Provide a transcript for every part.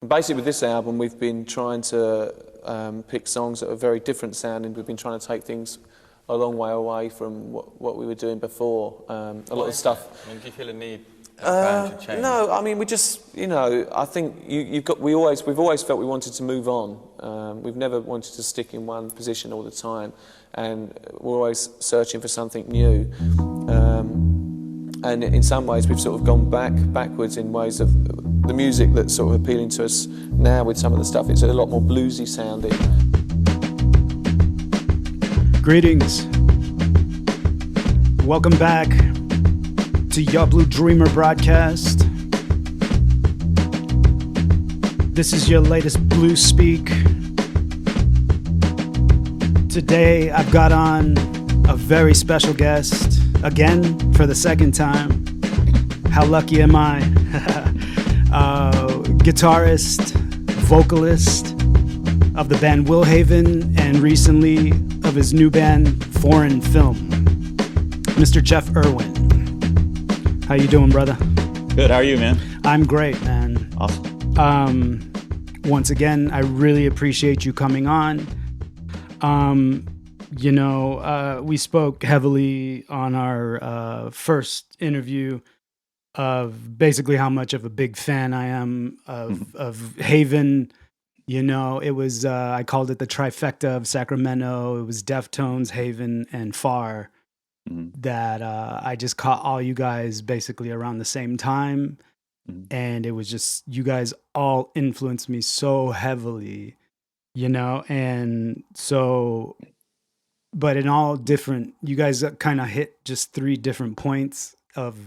Basically, with this album, we've been trying to pick songs that are very different sounding. We've been trying to take things a long way away from what we were doing before. A lot of stuff. I mean, do you feel a need as a band to change? No, I mean we just, I think we've always felt we wanted to move on. We've never wanted to stick in one position all the time, and we're always searching for something new. And in some ways, we've sort of gone backwards in ways of the music that's sort of appealing to us now. With some of the stuff, it's a lot more bluesy sounding. Greetings. Welcome back to Your Blue Dreamer broadcast. This is your latest Blues Speak. Today I've got on a very special guest, again for the second time. How lucky am I? Guitarist, vocalist of the band Willhaven, and recently of his new band Foreign Film, Mr. Jeff Irwin. How you doing, brother? Good, how are you, man? I'm great, man. Awesome. Once again, I really appreciate you coming on. We spoke heavily on our first interview of basically how much of a big fan I am of Haven. It was, I called it the trifecta of Sacramento. It was Deftones, Haven, and Far. That I just caught all you guys basically around the same time. And it was just, you guys all influenced me so heavily, and so, but in all different, you guys kind of hit just three different points of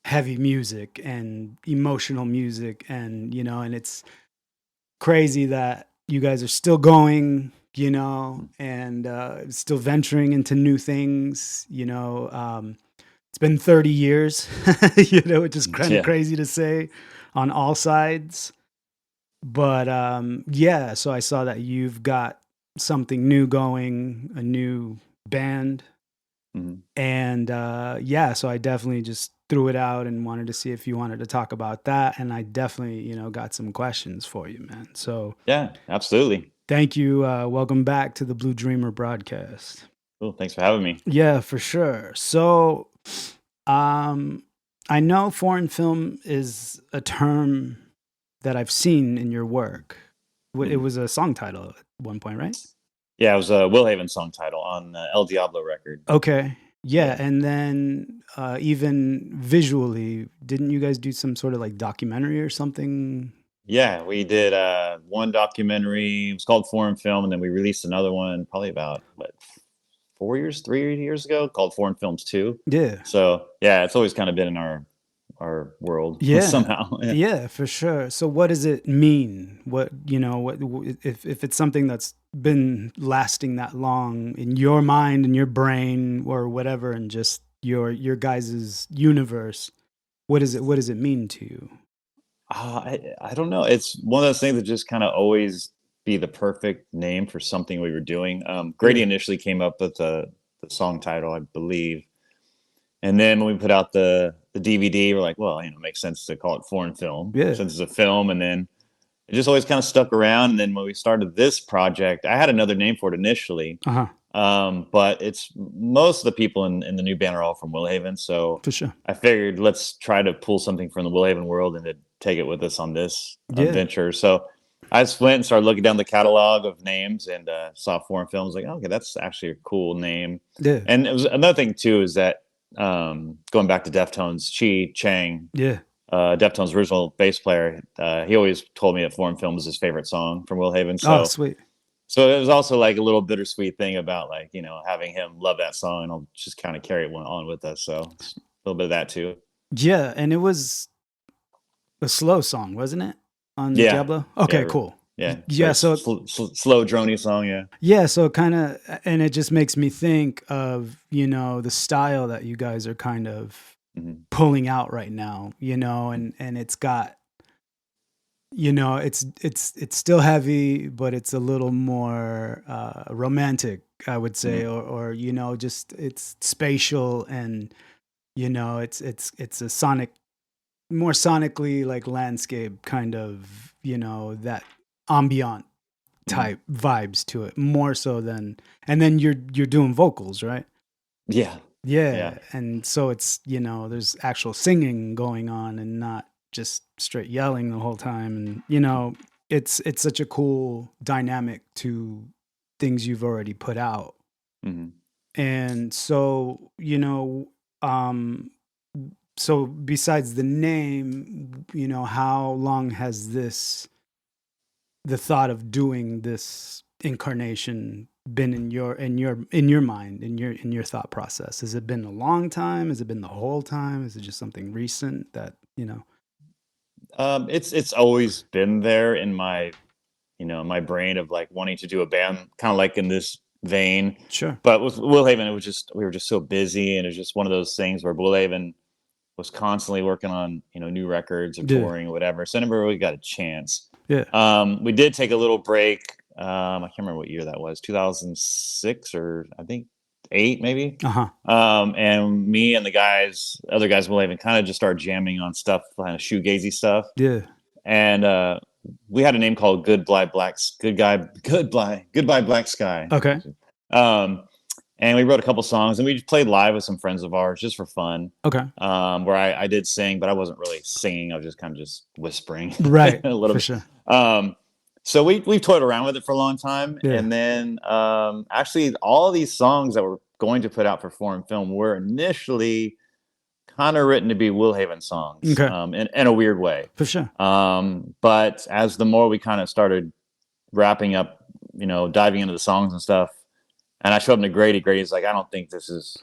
heavy music and emotional music. And, and it's crazy that you guys are still going, and still venturing into new things, it's been 30 years, which is kind of crazy to say on all sides. But so I saw that you've got something new going, a new band. And so I definitely just threw it out and wanted to see if you wanted to talk about that. And I definitely, got some questions for you, man. So yeah, absolutely. Thank you. Welcome back to the Blue Dreamer broadcast. Cool. Thanks for having me. Yeah, for sure. So I know foreign film is a term that I've seen in your work. It was a song title at one point, right? Yeah, it was a Willhaven song title on El Diablo record. Okay. Yeah, and then even visually, didn't you guys do some sort of like documentary or something? Yeah, we did one documentary. It was called Foreign Film, and then we released another one probably about 3 years ago, called Foreign Films 2. Yeah. So yeah, it's always kind of been in our world somehow. Yeah, for sure. So what does it mean? What if it's something that's been lasting that long in your mind, in your brain, or whatever, and just your guys' universe, what does it mean to you? I don't know. It's one of those things that just kind of always be the perfect name for something we were doing. Grady initially came up with the song title, I believe. And then when we put out the DVD, we're like, well, it makes sense to call it Foreign Film since it's a film. And then it just always kind of stuck around. And then when we started this project, I had another name for it initially. But it's most of the people in the new band are all from Willhaven. So for sure, I figured let's try to pull something from the Willhaven world and to take it with us on this adventure. So I just went and started looking down the catalog of names and saw Foreign Film. I was like, okay, that's actually a cool name. Yeah. And it was another thing too is that going back to Deftones, Chi Chang, Deftones' original bass player, he always told me that Foreign Film was his favorite song from Willhaven. So, sweet. So it was also like a little bittersweet thing about like, having him love that song, and I'll just kind of carry it on with us. So a little bit of that too. Yeah, and it was a slow song, wasn't it? On Diablo? Okay, cool. Yeah. So slow droney song. Yeah. Yeah. So kind of, and it just makes me think of, the style that you guys are kind of pulling out right now, and it's got, it's still heavy, but it's a little more romantic, I would say, or just it's spatial, and it's a sonic more sonically like landscape kind of, that ambient type vibes to it more so than, and then you're doing vocals, right? Yeah. Yeah. And so it's, there's actual singing going on and not just straight yelling the whole time. And, it's such a cool dynamic to things you've already put out. Mm-hmm. And so, so besides the name, how long has the thought of doing this incarnation been in your mind, in your thought process? Has it been a long time? Has it been the whole time? Is it just something recent that, It's always been there in my, my brain of like wanting to do a band, kind of like in this vein. Sure. But with Willhaven, we were just so busy, and it was just one of those things where Willhaven was constantly working on, new records or touring or whatever. So I never really got a chance. Yeah. We did take a little break. I can't remember what year that was, 2006 or I think 8 maybe. And me and other guys will even kind of just start jamming on stuff, kind of shoegazy stuff. Yeah. And we had a name called Goodbye Black Sky. Okay. And we wrote a couple songs, and we played live with some friends of ours just for fun. Okay. Where I did sing, but I wasn't really singing. I was just kind of just whispering. Right. A little for bit. Sure. So we've toyed around with it for a long time. Yeah. And then actually all these songs that we're going to put out for foreign film were initially kind of written to be Willhaven songs. Okay. In a weird way. For sure. But as the more we kind of started wrapping up, diving into the songs and stuff, and I showed him to Grady. Grady's like, I don't think this is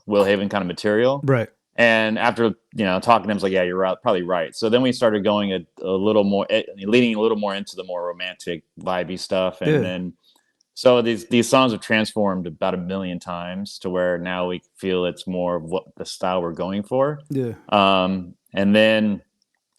Willhaven kind of material. Right. And after, talking to him, I was like, yeah, you're right, probably right. So then we started going a little more, leaning a little more into the more romantic, vibey stuff. And then, so these songs have transformed about 1 million times to where now we feel it's more of what the style we're going for. Yeah. And then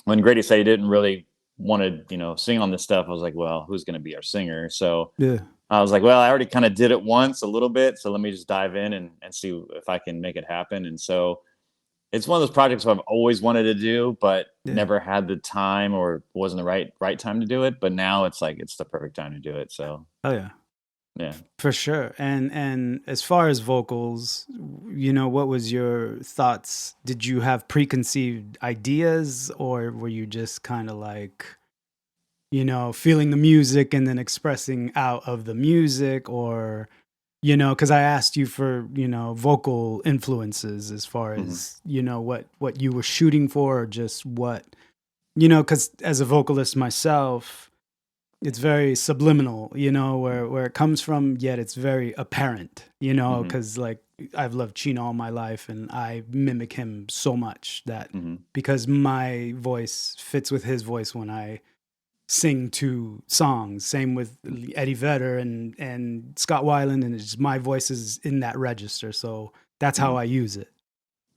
when Grady said he didn't really want to, sing on this stuff, I was like, well, who's going to be our singer? So yeah. I was like, well, I already kind of did it once a little bit. So let me just dive in and see if I can make it happen. And so it's one of those projects I've always wanted to do, but never had the time or wasn't the right time to do it. But now it's like, it's the perfect time to do it. So, oh yeah. Yeah, for sure. And as far as vocals, what was your thoughts? Did you have preconceived ideas, or were you just kind of like, feeling the music and then expressing out of the music? Or, because I asked you for, vocal influences as far as, what you were shooting for, or just what, because as a vocalist myself, it's very subliminal, where it comes from, yet it's very apparent, because like I've loved Chino all my life and I mimic him so much that because my voice fits with his voice when I sing 2 songs. Same with Eddie Vedder and Scott Weiland, and it's just my voice is in that register. So that's how I use it,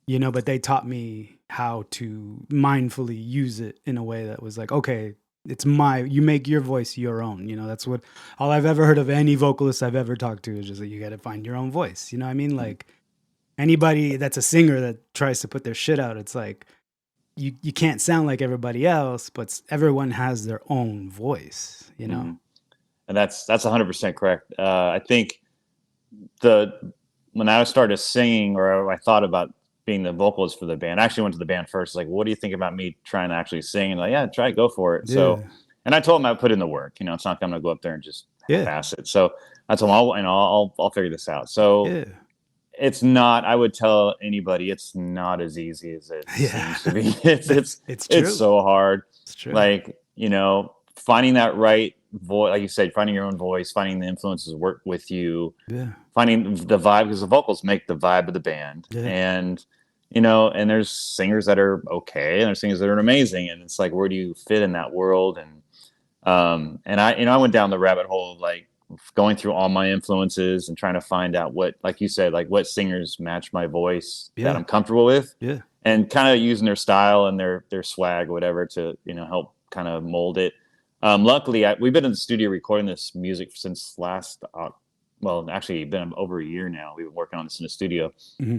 but they taught me how to mindfully use it in a way that was like, okay, you make your voice your own. That's what all I've ever heard of any vocalist I've ever talked to is just like, you got to find your own voice. You know what I mean? Like anybody that's a singer that tries to put their shit out, it's like, you can't sound like everybody else, but everyone has their own voice, And that's 100% correct. I think when I started singing, or I thought about being the vocalist for the band, I actually went to the band first. Like, what do you think about me trying to actually sing? And like, yeah, go for it. Yeah. So, and I told him I put in the work. It's not I'm gonna go up there and just pass it. So I told him I'll figure this out. So it's not. I would tell anybody it's not as easy as it seems to be. It's so hard. It's true. Like finding that right voice, like you said, finding your own voice, finding the influences work with you. Yeah. Finding the vibe, because the vocals make the vibe of the band. Yeah. And and there's singers that are okay, and there's singers that are amazing, and it's like, where do you fit in that world? And I went down the rabbit hole of like going through all my influences and trying to find out what, like you said, like what singers match my voice that I'm comfortable with. Yeah. And kind of using their style and their swag or whatever to help kind of mold it. Luckily, we've been in the studio recording this music since actually been over a year now. We've been working on this in the studio. Mm-hmm.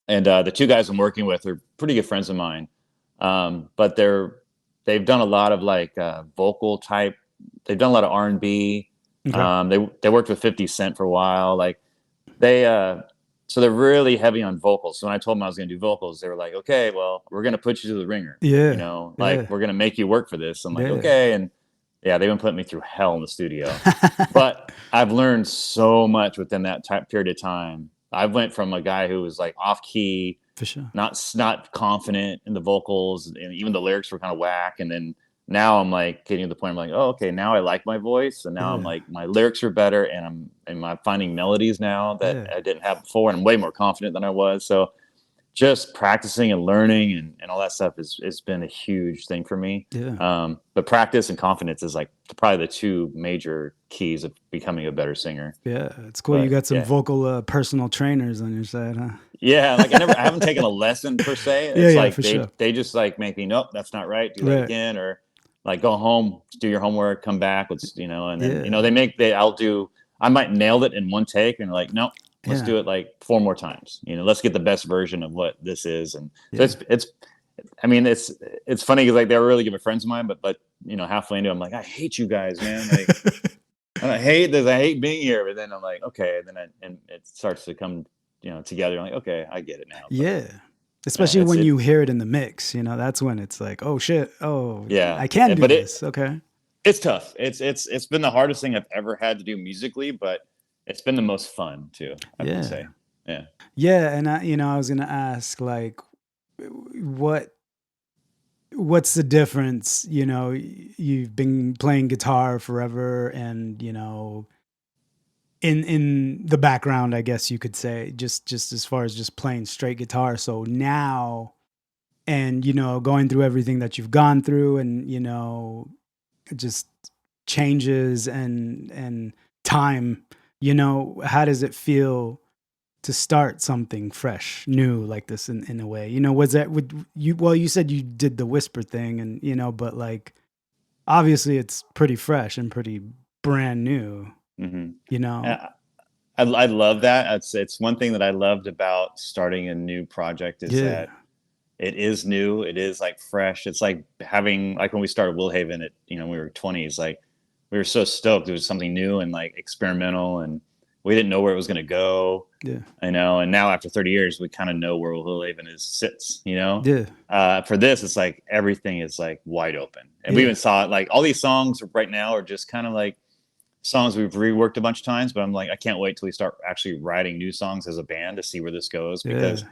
And the 2 guys I'm working with are pretty good friends of mine. But they've done a lot of like vocal type. They've done a lot of R&B. Okay. They worked with 50 Cent for a while. Like they so they're really heavy on vocals. So when I told them I was going to do vocals, they were like, "Okay, well, we're going to put you to the ringer. Yeah. Like Yeah. we're going to make you work for this." I'm like, Yeah. "Okay." And yeah, they've been putting me through hell in the studio. But I've learned so much within that period of time. I went from a guy who was like off key, For sure. not confident in the vocals, and even the lyrics were kind of whack. And then now I'm like getting to the point. I'm like, oh, okay, now I like my voice, and now I'm Yeah. like my lyrics are better, and I'm finding melodies now that Yeah. I didn't have before, and I'm way more confident than I was. So just practicing and learning and all that stuff has been a huge thing for me. Yeah. But practice and confidence is like probably the two major keys of becoming a better singer. Yeah. It's cool. You But got some yeah, vocal personal trainers on your side, huh? yeah, like I haven't taken a lesson per se. Yeah. It's Yeah. like For sure. they just like make me, nope, that's not right. Do that Right. again, or like go home, do your homework, come back. And then Yeah. I might nail it in one take, and like, nope, let's Yeah. do it like 4 more times. Let's get the best version of what this is. And so Yeah. it's funny because like they were really good friends of mine, but halfway into it, I'm like, I hate you guys, man. Like I hate this. I hate being here. But then I'm like, okay. And it starts to come, together. I'm like, okay, I get it now. But Yeah. Especially it's when it. you hear it in the mix, that's when it's like, oh shit, oh, Yeah, I can do but this. Okay. it's tough. It's been the hardest thing I've ever had to do musically, but it's been the most fun too, I would Yeah. say. Yeah. Yeah. And I was going to ask, like, what's the difference? You've been playing guitar forever, and, in the background, I guess you could say, just as far as just playing straight guitar. So now, and, going through everything that you've gone through, and, just changes and time, how does it feel to start something fresh, new like this in a way? Was that you said you did the whisper thing, and, but like, obviously it's pretty fresh and pretty brand new, Mm-hmm. I love that. It's one thing that I loved about starting a new project is Yeah. that it is new. It is like fresh. It's like having, like when we started Willhaven at, we were 20s, like we were so stoked. It was something new and like experimental, and we didn't know where it was going to go. Yeah. And now after 30 years, we kind of know where Willhaven sits, Yeah. For this, it's like everything is like wide open. And we Yeah. even saw it, like all these songs right now are just kind of like songs we've reworked a bunch of times, but I'm like, I can't wait till we start actually writing new songs as a band to see where this goes. Because Yeah.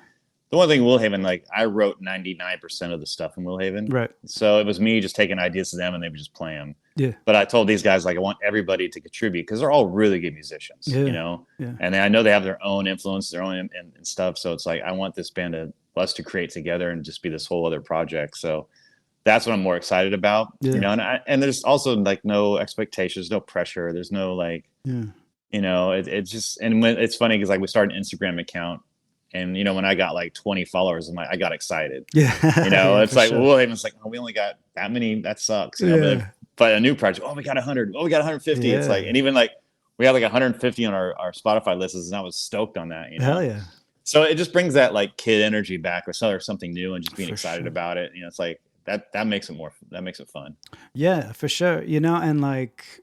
the one thing Willhaven, like I wrote 99% of the stuff in Willhaven. Right. So it was me just taking ideas to them and they would just play them. Yeah. But I told these guys, like, I want everybody to contribute because they're all really good musicians, Yeah. and I know they have their own influence, their own and stuff. So it's like, I want this band us to create together and just be this whole other project. So that's what I'm more excited about, Yeah. and there's also like no expectations, no pressure. There's no like, Yeah. it's just, and when it's funny because like we started an Instagram account, and when I got like 20 followers, I got excited. Yeah. Yeah, It's for like, sure. well, it's like, oh, we only got that many. That sucks. Yeah. But a new project, oh, we got 100. Oh, we got 150. It's like, Yeah. and even like we had like 150 on our Spotify lists, and I was stoked on that. Hell yeah. So it just brings that like kid energy back, or something new, and just being For excited sure. about it. It's like that makes it fun. Yeah, for sure. And like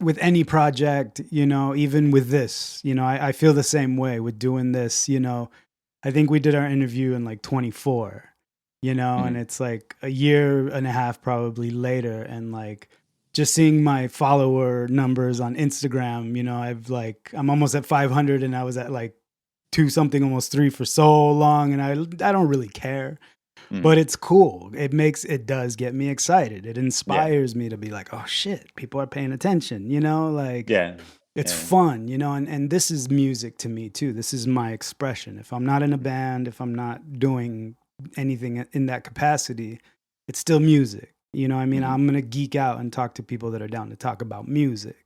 with any project, even with this, I feel the same way with doing this. I think we did our interview in like 24, and it's like a year and a half probably later, and like just seeing my follower numbers on Instagram, I'm almost at 500, and I was at like 2 something, almost 3 for so long, and I don't really care. But it's cool. It does get me excited. It inspires me to be like, oh shit, people are paying attention, like, it's fun, and this is music to me too. This is my expression. If I'm not in a band, if I'm not doing anything in that capacity, it's still music. I'm going to geek out and talk to people that are down to talk about music.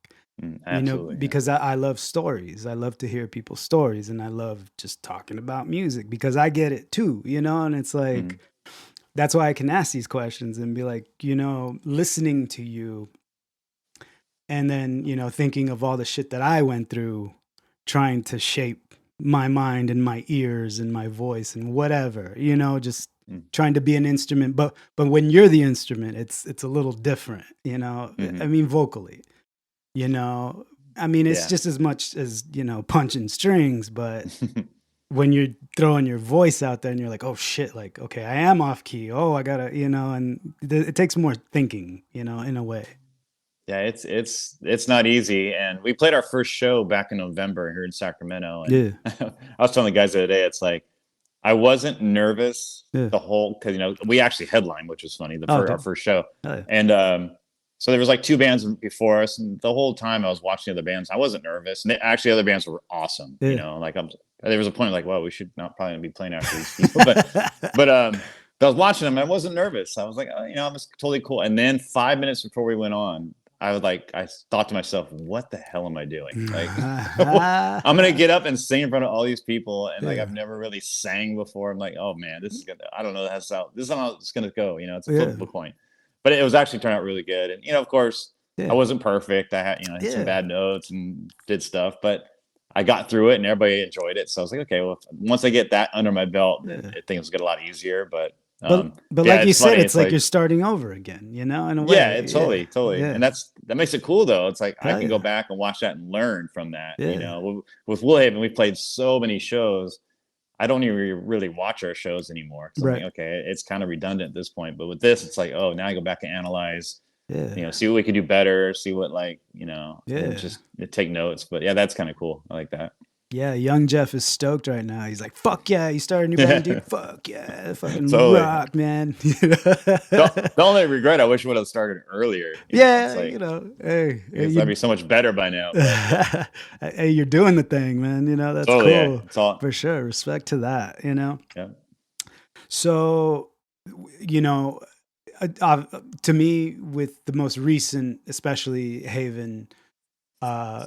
Absolutely, because I love stories. I love to hear people's stories, and I love just talking about music because I get it too, and it's like, that's why I can ask these questions and be like, listening to you, and then, thinking of all the shit that I went through trying to shape my mind and my ears and my voice and whatever, just trying to be an instrument, but when you're the instrument, it's a little different, you know. I mean, vocally, you know. I mean, it's just as much as, you know, punching strings, but when you're throwing your voice out there and you're like, oh shit, like, okay, I am off key. Oh, I gotta, you know, and it takes more thinking, you know, in a way. Yeah, it's not easy. And we played our first show back in November here in Sacramento. And I was telling the guys the other day, it's like, I wasn't nervous the whole, because, you know, we actually headlined, which was funny, our first show. And so there was like 2 bands before us, and the whole time I was watching other bands, I wasn't nervous. And actually, other bands were awesome. You know, like there was a point like, well, we should not probably be playing after these people, but I was watching them. And I wasn't nervous. I was like, oh, you know, I was totally cool. And then 5 minutes before we went on, I thought to myself, what the hell am I doing? Like, I'm going to get up and sing in front of all these people. And like, I've never really sang before. I'm like, oh man, this is good. I don't know. This is how it's going to go. You know, it's a flip of a coin, but it was actually turned out really good. And, you know, of course I wasn't perfect. I had, you know, I had some bad notes and did stuff, but I got through it and everybody enjoyed it. So I was like, okay, well, once I get that under my belt, things get a lot easier. But like you said, it's like you're starting over again, you know, in a way. Yeah, totally. And that makes it cool though. It's like I can go back and watch that and learn from that. You know, with Woolhaven, we played so many shows. I don't even really watch our shows anymore. I'm like, okay, it's kind of redundant at this point. But with this, it's like, oh, now I go back and analyze. You know, see what we could do better. See what, like, you know, just take notes. But yeah, that's kind of cool. I like that. Yeah, young Jeff is stoked right now. He's like, fuck yeah, you started a new band, dude. Fuck yeah, fucking rock, man. The only regret, I wish we would have started earlier. You know, hey. I'd be so much better by now. Hey, you're doing the thing, man. You know, that's cool. Yeah. It's all... For sure. Respect to that, you know? Yeah. So, you know, to me, with the most recent, especially Haven,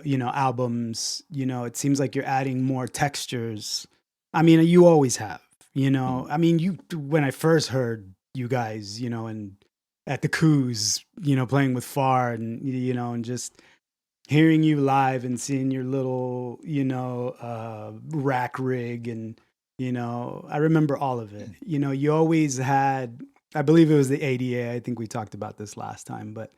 you know, albums, you know, it seems like you're adding more textures. I mean, you always have, you know. I mean, when I first heard you guys, you know, and at the Coos, you know, playing with Far, and, you know, and just hearing you live and seeing your little, you know, rack rig, and, you know, I remember all of it. You know, you always had, I believe it was the ADA. I think we talked about this last time, but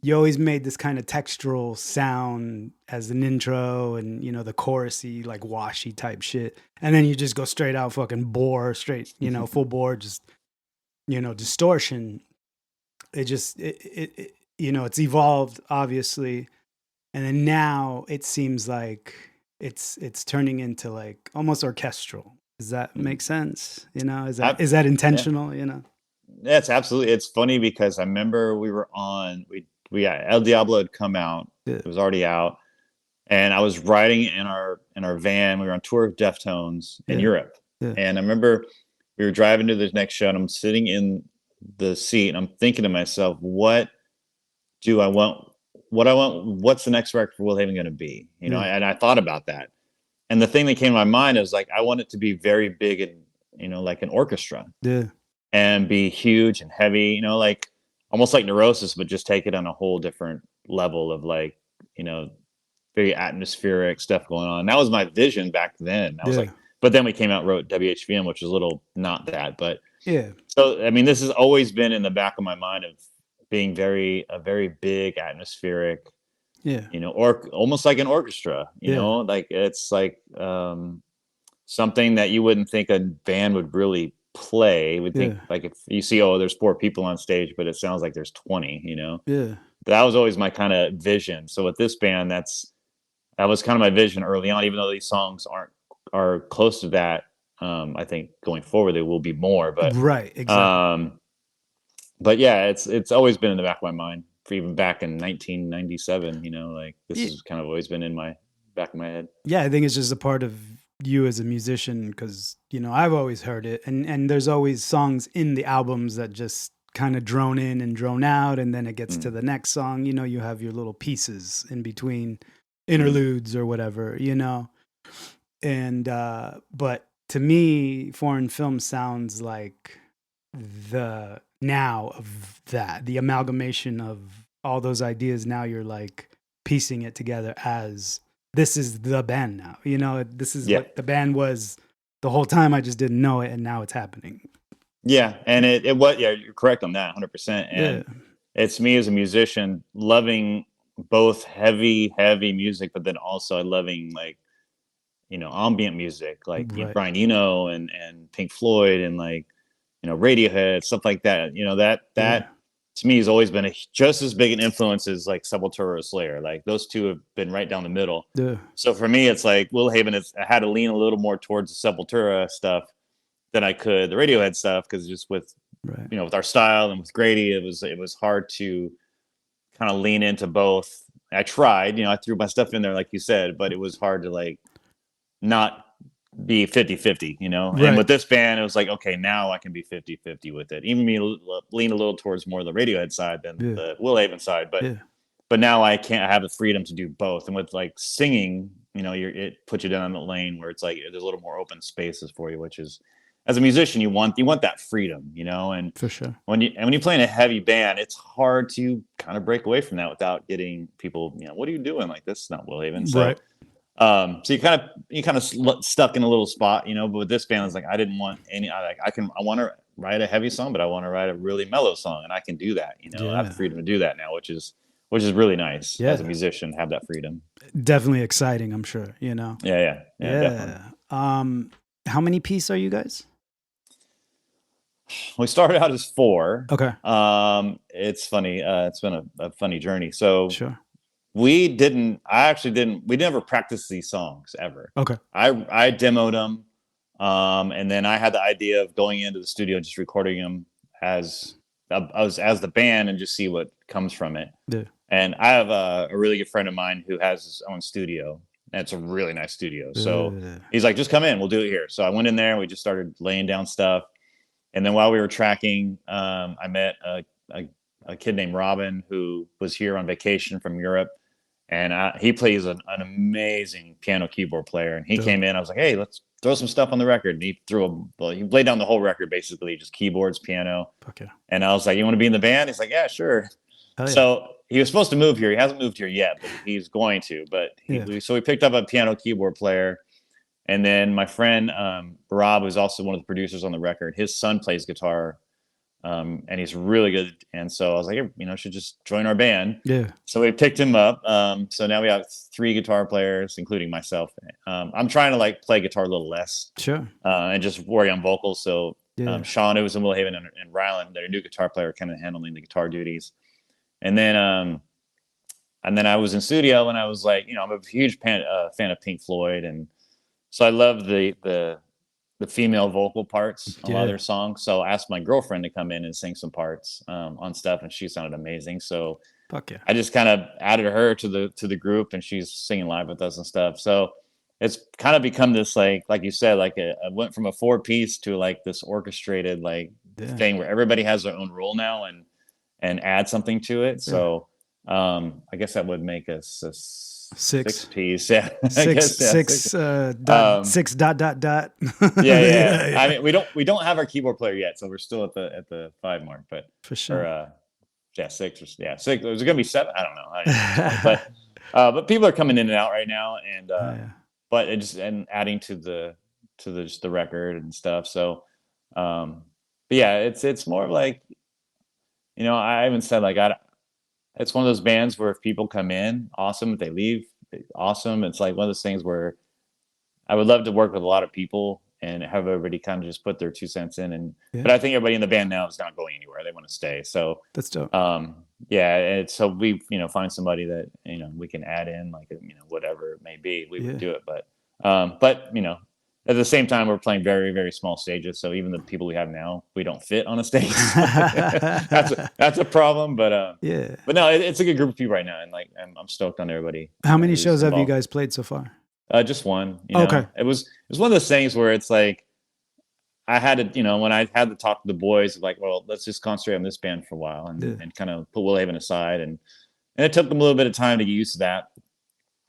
you always made this kind of textural sound as an intro, and, you know, the chorusy, like washy type shit. And then you just go straight out fucking bore, straight, you know, full bore, just, you know, distortion. It just, you know, it's evolved, obviously. And then now it seems like it's turning into like almost orchestral. Does that make sense? You know, is that intentional, you know? Yeah, it's absolutely. It's funny because I remember we were on, El Diablo had come out. It was already out, and I was riding in our van. We were on tour of Deftones in Europe, and I remember we were driving to the next show, and I'm sitting in the seat, and I'm thinking to myself, what do I want? What I want? What's the next record for Woolhaven going to be? You know, and I thought about that, and the thing that came to my mind is like, I want it to be very big and, you know, like an orchestra. And be huge and heavy, you know, like almost like Neurosis, but just take it on a whole different level of, like, you know, very atmospheric stuff going on. That was my vision back then. I was like, but then we came out and wrote WHVM, which was a little not that, but so I mean, this has always been in the back of my mind of being a very big atmospheric, you know, or almost like an orchestra, you know, like it's like something that you wouldn't think a band would really play. Would think like if you see, oh, there's 4 people on stage, but it sounds like there's 20, you know. That was always my kind of vision. So with this band, that was kind of my vision early on, even though these songs are close to that. I think going forward there will be more, but but yeah, it's always been in the back of my mind, for even back in 1997, you know, like this has kind of always been in my back of my head. I think it's just a part of you as a musician, because, you know, I've always heard it, and there's always songs in the albums that just kind of drone in and drone out, and then it gets to the next song. You know, you have your little pieces in between, interludes or whatever, you know. And but to me, Foreign Film sounds like the now of that, the amalgamation of all those ideas. Now you're like piecing it together as this is the band now, you know, this is what the band was the whole time. I just didn't know it, and now it's happening. Yeah, and it was, yeah, you're correct on that 100%. Yeah. And it's me as a musician loving both heavy music, but then also loving like, ambient music, like, Right. Brian Eno and Pink Floyd and like, Radiohead, stuff like that. Yeah. That to me has always been just as big an influence as like Sepultura or Slayer. Like those two have been right down the middle. Yeah. So for me, it's like Will Haven. I had to lean a little more towards the Sepultura stuff than I could the Radiohead stuff, because just with Right. with our style and with Grady, it was hard to kind of lean into both. I tried, I threw my stuff in there like you said, but it was hard to like not be 50-50, And Right. with this band, it was like, okay, now I can be 50-50 with it. Even me lean a little towards more the Radiohead side than Yeah. the Will Haven side, but Yeah. but now I have the freedom to do both. And with like singing, it puts you down the lane where it's like there's a little more open spaces for you, which is, as a musician, you want that freedom, and For sure. when you play in a heavy band, it's hard to kind of break away from that without getting people, what are you doing? Like, this is not Will Haven. So, Right. so you kind of stuck in a little spot, but with this band, it's like, I didn't want I want to write a heavy song, but I want to write a really mellow song, and I can do that, I have the freedom to do that now, which is really nice as a musician, have that freedom. Definitely exciting, I'm sure, Yeah, definitely. How many piece are you guys? We started out as 4. Okay. It's funny. It's been a funny journey. So Sure. we never practiced these songs ever. Okay. I demoed them. And then I had the idea of going into the studio and just recording them as the band and just see what comes from it. Yeah. And I have a really good friend of mine who has his own studio. And it's a really nice studio. So he's like, just come in, we'll do it here. So I went in there and we just started laying down stuff. And then while we were tracking, I met a kid named Robin who was here on vacation from Europe. And he plays an amazing piano keyboard player. And he came in, I was like, hey, let's throw some stuff on the record. And he he laid down the whole record, basically, just keyboards, piano. Okay. And I was like, you want to be in the band? He's like, yeah, sure. Yeah. So he was supposed to move here. He hasn't moved here yet, but he's going to. But so we picked up a piano keyboard player. And then my friend Rob, who's also one of the producers on the record, his son plays guitar, and he's really good. And so I was like, should just join our band. Yeah. So we picked him up. So now we have 3 guitar players, including myself. I'm trying to like play guitar a little less, sure, and just worry on vocals. So Sean, who was in Will Haven, and Rylan, their new guitar player, kind of handling the guitar duties. And then I was in studio, and I was like, I'm a huge fan of Pink Floyd, and so I love the female vocal parts on a lot of their songs. So I asked my girlfriend to come in and sing some parts on stuff, and she sounded amazing. So I just kind of added her to the group, and she's singing live with us and stuff. So it's kind of become this like you said, like I went from a 4-piece to like this orchestrated thing where everybody has their own role now and add something to it. So I guess that would make us a 6-piece. Yeah. Six dot. Yeah. I mean, we don't have our keyboard player yet, so we're still at the 5 mark, but for sure. Or, 6. There's gonna be 7. I don't know. But people are coming in and out right now, and but and adding to the record and stuff. So, but yeah, it's more like, I haven't said like it's one of those bands where if people come in, awesome. If they leave, awesome. It's like one of those things where I would love to work with a lot of people and have everybody kind of just put their 2 cents in. But I think everybody in the band now is not going anywhere. They want to stay. So that's dope. So we, find somebody that, we can add in, like, whatever it may be, we would do it. But at the same time, we're playing very, very small stages. So even the people we have now, we don't fit on a stage. That's a problem. But but no, it's a good group of people right now, and like I'm stoked on everybody. How many shows have you guys played so far? Just one. Okay. It was one of those things where it's like I had to, when I had to talk to the boys, like, well, let's just concentrate on this band for a while and kind of put Will Haven aside, and it took them a little bit of time to get used to that.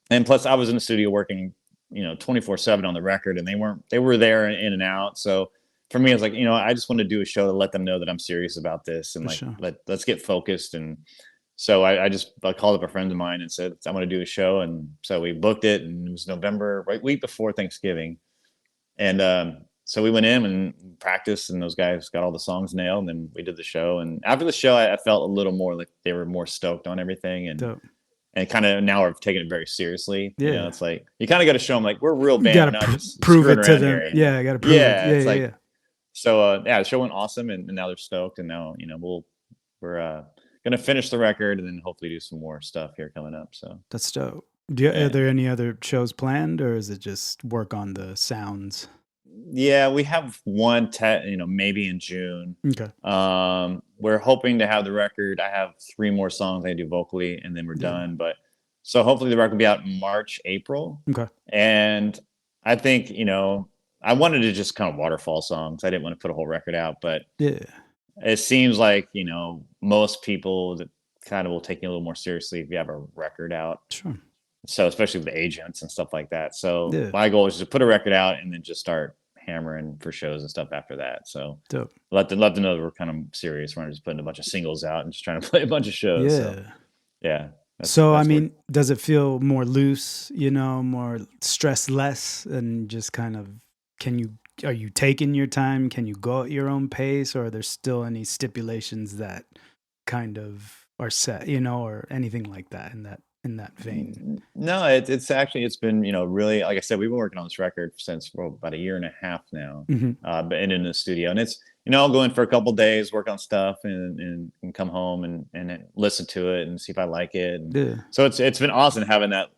And plus, I was in the studio working 24/7 on the record, and they were there in and out. So for me, I was like, I just want to do a show to let them know that I'm serious about this, and let's get focused. And so I called up a friend of mine and said, I want to do a show. And so we booked it, and it was November, right week before Thanksgiving. And so we went in and practiced, and those guys got all the songs nailed, and then we did the show. And after the show, I felt a little more like they were more stoked on everything, Dope. and kind of now we're taking it very seriously. Yeah. You know, it's like you kind of got to show them like we're a real You band, gotta not just prove screwing it to around them. here, you know? Yeah, I gotta prove it. Yeah, Yeah, it's yeah, like yeah. so. Yeah, the show went awesome, and now they're stoked, and now we're gonna finish the record, and then hopefully do some more stuff here coming up. So That's dope. Yeah. Are there any other shows planned, or is it just work on the sounds? yeah, we have one maybe in June. Okay. We're hoping to have the record. I have 3 more songs I do vocally, and then we're Yeah. done. But so hopefully the record will be out in March, April. Okay. And I think, I wanted to just kind of waterfall songs. I didn't want to put a whole record out, but Yeah. it seems like, most people that kind of will take you a little more seriously if you have a record out. Sure. So especially with the agents and stuff like that. So Yeah. my goal is to put a record out and then just start hammering for shows and stuff after that. So Dope. let them know that we're kind of serious. We're not just putting a bunch of singles out and just trying to play a bunch of shows. Yeah. So, yeah. So I mean, does it feel more loose, more stress less, and just kind of are you taking your time? Can you go at your own pace, or are there still any stipulations that kind of are set, or anything like that in that vein? No, it's been, really, like I said, we've been working on this record since about a year and a half now, but in the studio, and it's, I'll go in for a couple days, work on stuff, and come home and then listen to it and see if I like it. And so it's been awesome having that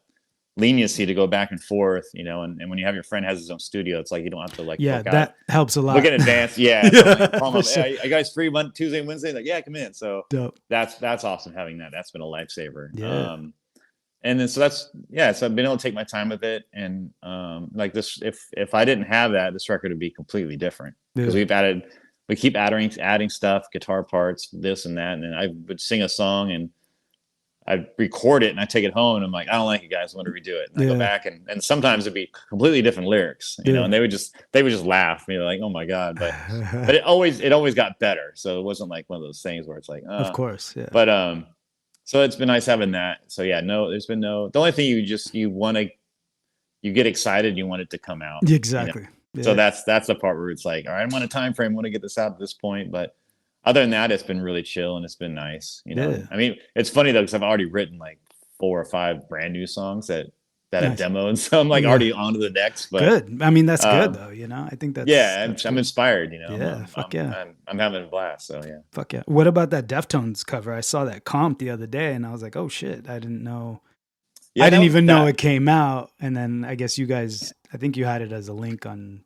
leniency to go back and forth, and when you have your friend has his own studio, it's like you don't have to book that out, helps a lot. look in advance. Yeah. So like, call them up, sure. hey, you guys free Tuesday and Wednesday? Like, yeah, come in. So Dope. that's awesome having that. That's been a lifesaver. Yeah. And then so so I've been able to take my time with it, and like this, if I didn't have that, this record would be completely different, because we keep adding stuff, guitar parts, this and that, and then I would sing a song and I record it and I take it home and I'm like, I don't like it, guys, I want to redo it. And I go back and sometimes it'd be completely different lyrics, and they would just laugh, like, oh my God. But it always got better. So it wasn't like one of those things where it's like, of course. Yeah. But so it's been nice having that. So yeah, no, there's been the only thing you get excited, you want it to come out. Exactly. Yeah. So that's the part where it's like, all right, I'm on a time frame, I want to get this out at this point. But other than that, it's been really chill and it's been nice. Yeah. I mean, it's funny though, because I've already written like 4 or 5 brand new songs that I've demoed. So I'm like already on to the next. But good. I mean, that's good though. I think that's I'm inspired. Yeah. I'm having a blast. So yeah. Fuck yeah. What about that Deftones cover? I saw that comp the other day and I was like, oh shit, I didn't know. Yeah, I didn't even know it came out. And then I guess you guys, I think you had it as a link on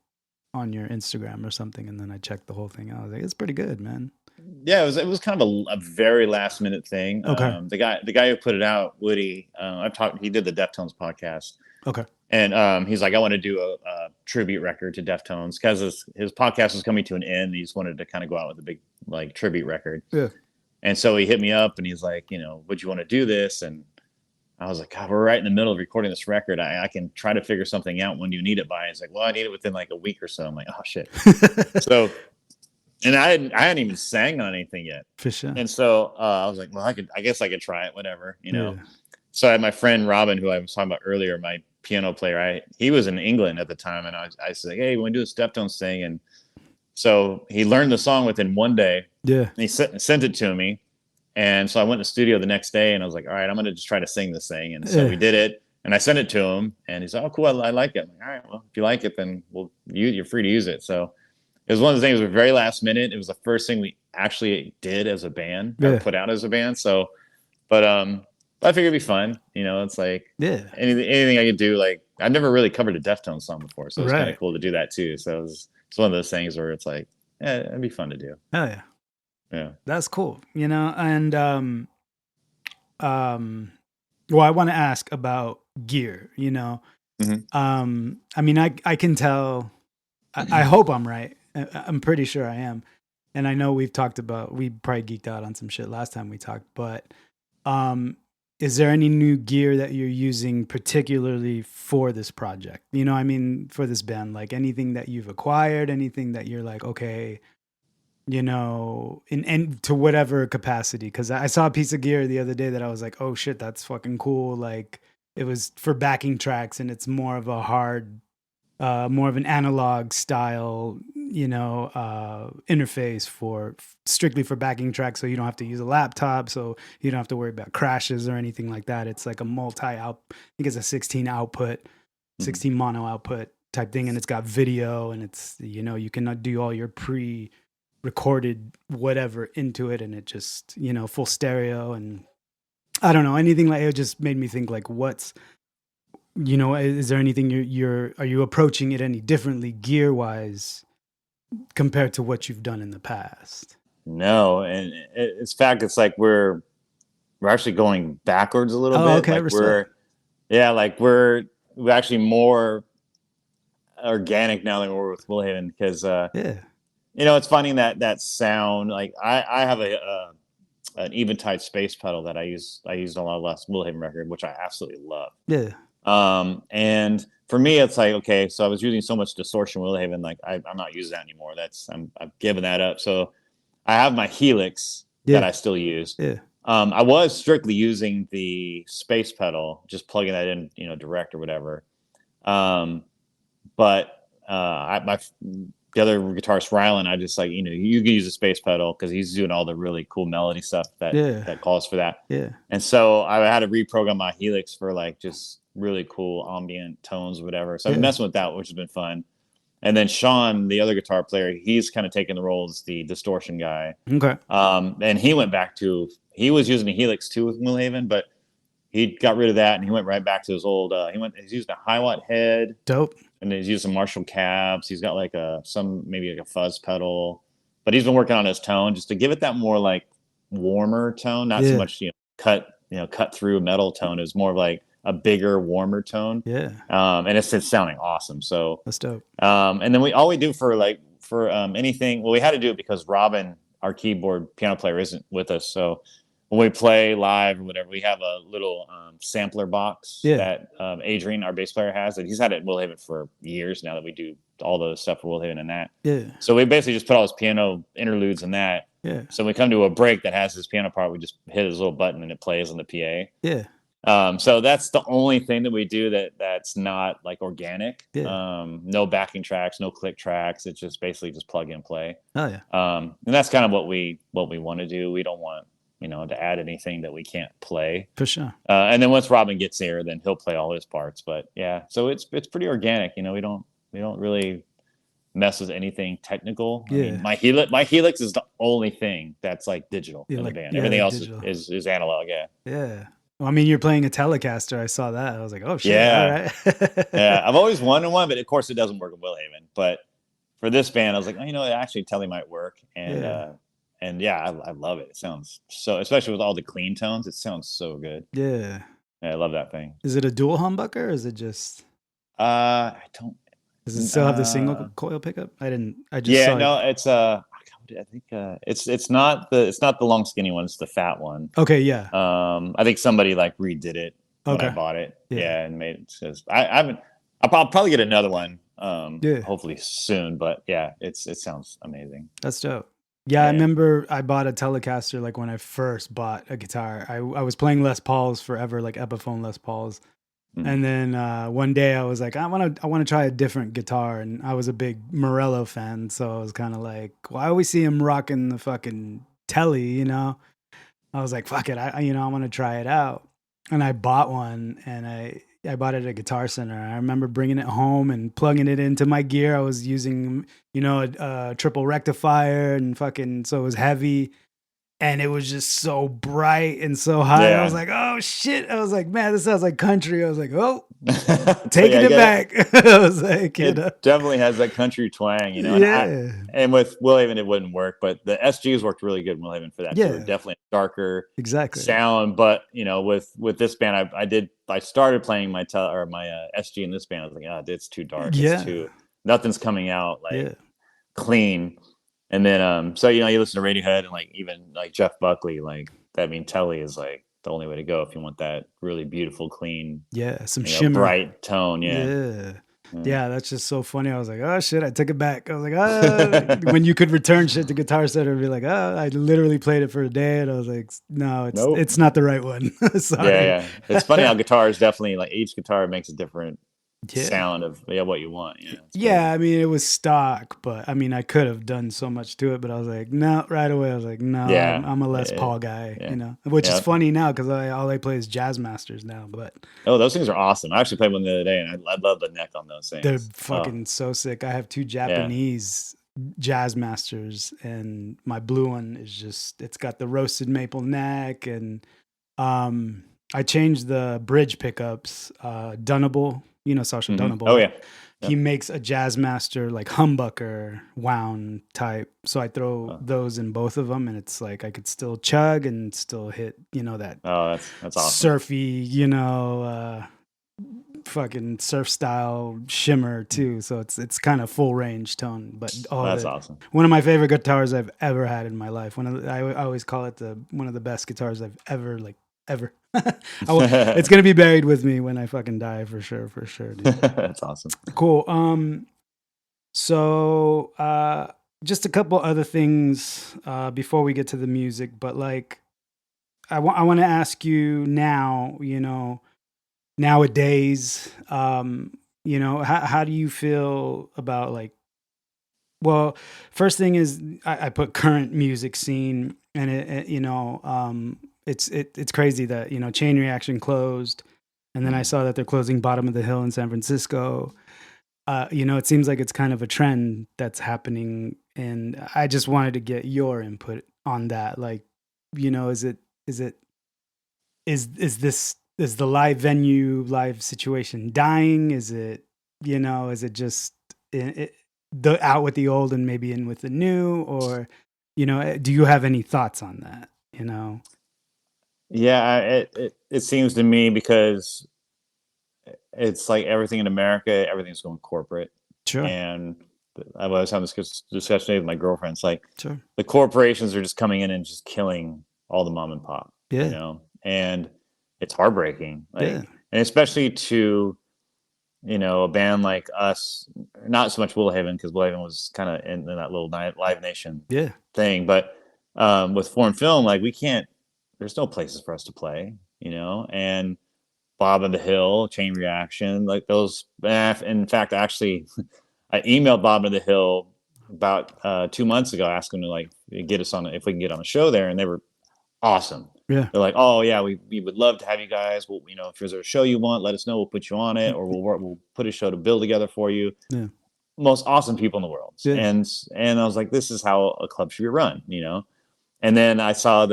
your Instagram or something. And then I checked the whole thing out. I was like, it's pretty good, man. Yeah, it was kind of a very last minute thing. Okay. The guy who put it out, Woody, he did the Deftones podcast. Okay. And he's like, I want to do a tribute record to Deftones, because his podcast was coming to an end. He just wanted to kind of go out with a big like tribute record. Yeah. And so he hit me up and he's like, would you want to do this? And I was like, God, we're right in the middle of recording this record. I can try to figure something out. When do you need it by? He's like, well, I need it within like a week or so. I'm like, oh shit. So, and I hadn't even sang on anything yet. For sure. And so I was like, well, I guess I could try it, whatever, Yeah. So I had my friend Robin, who I was talking about earlier, my piano player. He was in England at the time, and I said, hey, we want to do a Deftones thing. And so he learned the song within one day. Yeah. And he sent it to me. And so I went to the studio the next day and I was like, all right, I'm going to just try to sing this thing. And so we did it and I sent it to him and he's like, oh, cool. I like it. I'm like, all right, well, if you like it, then you're free to use it. So it was one of the things that was very last minute. It was the first thing we actually did as a band, or put out as a band. So, but I figured it'd be fun. It's like anything I could do. Like I've never really covered a Deftones song before. So it's kind of cool to do that too. So it's one of those things where it's like, yeah, it'd be fun to do. Hell yeah. Yeah. That's cool. And well, I want to ask about gear, Mm-hmm. I mean, I can tell, I hope I'm right. I'm pretty sure I am. And I know we probably geeked out on some shit last time we talked, but is there any new gear that you're using particularly for this project? For this band, like anything that you've acquired, anything that you're like, okay, in to whatever capacity. Because I saw a piece of gear the other day that I was like, oh shit, that's fucking cool. Like it was for backing tracks and it's more of a hard more of an analog style, interface strictly for backing tracks. So you don't have to use a laptop. So you don't have to worry about crashes or anything like that. It's like a I think it's a 16 output, 16 mono output type thing. And it's got video, and it's, you can do all your pre-recorded whatever into it. And it just, full stereo. And I don't know, anything like it just made me think like, is there anything are you approaching it any differently gear wise compared to what you've done in the past? No, and it's fact. It's like we're actually going backwards a little bit. Okay, like we're actually more organic now than we were with Willhaven, because it's finding that sound. Like I have an Eventide space pedal that I used on our last Willhaven record, which I absolutely love. Yeah. And for me, it's like, okay, so I was using so much distortion with Willhaven, like I'm not using that anymore. I've given that up. So I have my Helix that I still use. Yeah. I was strictly using the space pedal, just plugging that in, direct or whatever. But the other guitarist, Rylan, I just like, you can use a space pedal because he's doing all the really cool melody stuff that calls for that. Yeah. And so I had to reprogram my Helix for like just really cool ambient tones or whatever. So I've been messing with that, which has been fun. And then Sean, the other guitar player, he's kind of taking the role as the distortion guy. Okay. And he went back he was using a Helix too with Willhaven, but he got rid of that and he went right back to his old, he's using a Hiwatt head. Dope. And he's using Marshall cabs. He's got like maybe like a fuzz pedal, but he's been working on his tone just to give it that more like warmer tone, not so much, cut through metal tone. It was more of like a bigger, warmer tone. Yeah. And it's sounding awesome. So that's dope. And then all we do for anything, well, we had to do it because Robin, our keyboard piano player, isn't with us. So when we play live or whatever, we have a little sampler box that Adrian, our bass player, has. And he's had it in Willhaven for years now that we do all the stuff for Willhaven and that. Yeah. So we basically just put all his piano interludes in that. Yeah. So when we come to a break that has his piano part, we just hit his little button and it plays on the PA. Yeah. So that's the only thing that we do that's not like organic. Yeah. No backing tracks, no click tracks. It's just basically just plug and play. Oh yeah. And that's kind of what we want to do. We don't want to add anything that we can't play. For sure. And then once Robin gets here, then he'll play all his parts. But yeah, so it's pretty organic. We don't really mess with anything technical. Yeah. I mean, my Helix is the only thing that's like digital in the band. Everything else is analog. Yeah. Yeah. Well, I mean, you're playing a Telecaster. I saw that. I was like, oh shit. Yeah. All right. Yeah. I've always wanted one, but of course it doesn't work in Willhaven. But for this band, I was like, actually Tele might work. And I love it. It sounds so, especially with all the clean tones, it sounds so good. Yeah. I love that thing. Is it a dual humbucker or is it just? I don't. Does it still have the single coil pickup? I just Yeah, saw no, it's I think it's not the long skinny one. It's the fat one. Okay, yeah. I think somebody like redid it when I bought it. Yeah, and made it. Says I'll probably get another one. Hopefully soon. But yeah, it sounds amazing. That's dope. Yeah, I remember I bought a Telecaster like when I first bought a guitar. I was playing Les Pauls forever, like Epiphone Les Pauls. And then one day I was like, I want to try a different guitar, and I was a big Morello fan, so I was kind of like, why do we see him rocking the fucking Telly? I was like, fuck it, I want to try it out, and I bought one, and I bought it at Guitar Center. I remember bringing it home and plugging it into my gear. I was using a triple rectifier and fucking, so it was heavy. And it was just so bright and so high. Yeah. I was like, oh shit. I was like, man, this sounds like country. I was like, oh, taking it back. I was like, it definitely has that country twang, Yeah. And with Willhaven, it wouldn't work, but the SGs worked really good in Willhaven for that. Yeah. Too. Definitely darker sound. But, with this band, I started playing my SG in this band. I was like, it's too dark. Yeah. Nothing's coming out clean. And then, so, you listen to Radiohead and like, even like Jeff Buckley, Telly is like the only way to go if you want that really beautiful, clean, some shimmer, bright tone. Yeah, that's just so funny. I was like, oh shit, I took it back. I was like, when you could return shit to Guitar Center and be like, I literally played it for a day, and I was like, no, it's not the right one. Sorry. Yeah. It's funny how guitars definitely, like each guitar makes a different Yeah. sound of what you want. Yeah, it's Yeah, crazy. I mean, it was stock, but I mean, I could have done so much to it, but I was like, no, right away. I was like, no, Yeah, I'm a Les yeah, Paul guy, yeah, which is yeah. funny now because all I play is Jazz Masters now, but Oh, those things are awesome. I actually played one the other day, and I love the neck on those they're things. Oh, fucking so sick. I have two yeah. Japanese Jazz Masters, and my blue one is it's got the roasted maple neck, and um, I changed the bridge pickups, Dunable, Sasha Oh Dunable. yeah, He yep. makes a Jazz Master like humbucker wound type. So I throw Oh, those in both of them, and it's like I could still chug and still hit, that oh, that's awesome. surfy, fucking surf style shimmer too. So it's kind of full range tone. But That's awesome. one of my favorite guitars I've ever had in my life. I always call it one of the best guitars I've ever ever. It's gonna be buried with me when I fucking die for sure, dude. That's awesome. Cool. So just a couple other things before we get to the music, but like I want to ask you now, nowadays, how do you feel about like, well, first thing is I put current music scene, and it's crazy that Chain Reaction closed, and then I saw that they're closing Bottom of the Hill in San Francisco. It seems like it's kind of a trend that's happening, and I just wanted to get your input on that. Like, is the live situation dying? Is it just the out with the old and maybe in with the new, or do you have any thoughts on that? Yeah, it seems to me because it's like everything in America, everything's going corporate. Sure, And I was having this discussion today with my girlfriend. It's like sure, the corporations are just coming in and just killing all the mom and pop, yeah, and it's heartbreaking. yeah, Like, and especially to, a band like us, not so much Willhaven, because Willhaven was kind of in that little Live Nation yeah, thing, but with Foreign Film, like there's no places for us to play, and Bob of the Hill, Chain Reaction, like those. In fact, actually, I emailed Bob of the Hill about 2 months ago, asking to like get us on if we can get on a show there, and they were awesome. yeah. They're like, oh yeah, we would love to have you guys. Well, if there's a show you want, let us know. We'll put you on it, or we'll put a show to build together for you. Yeah. Most awesome people in the world, Yeah. and I was like, this is how a club should be run, And then I saw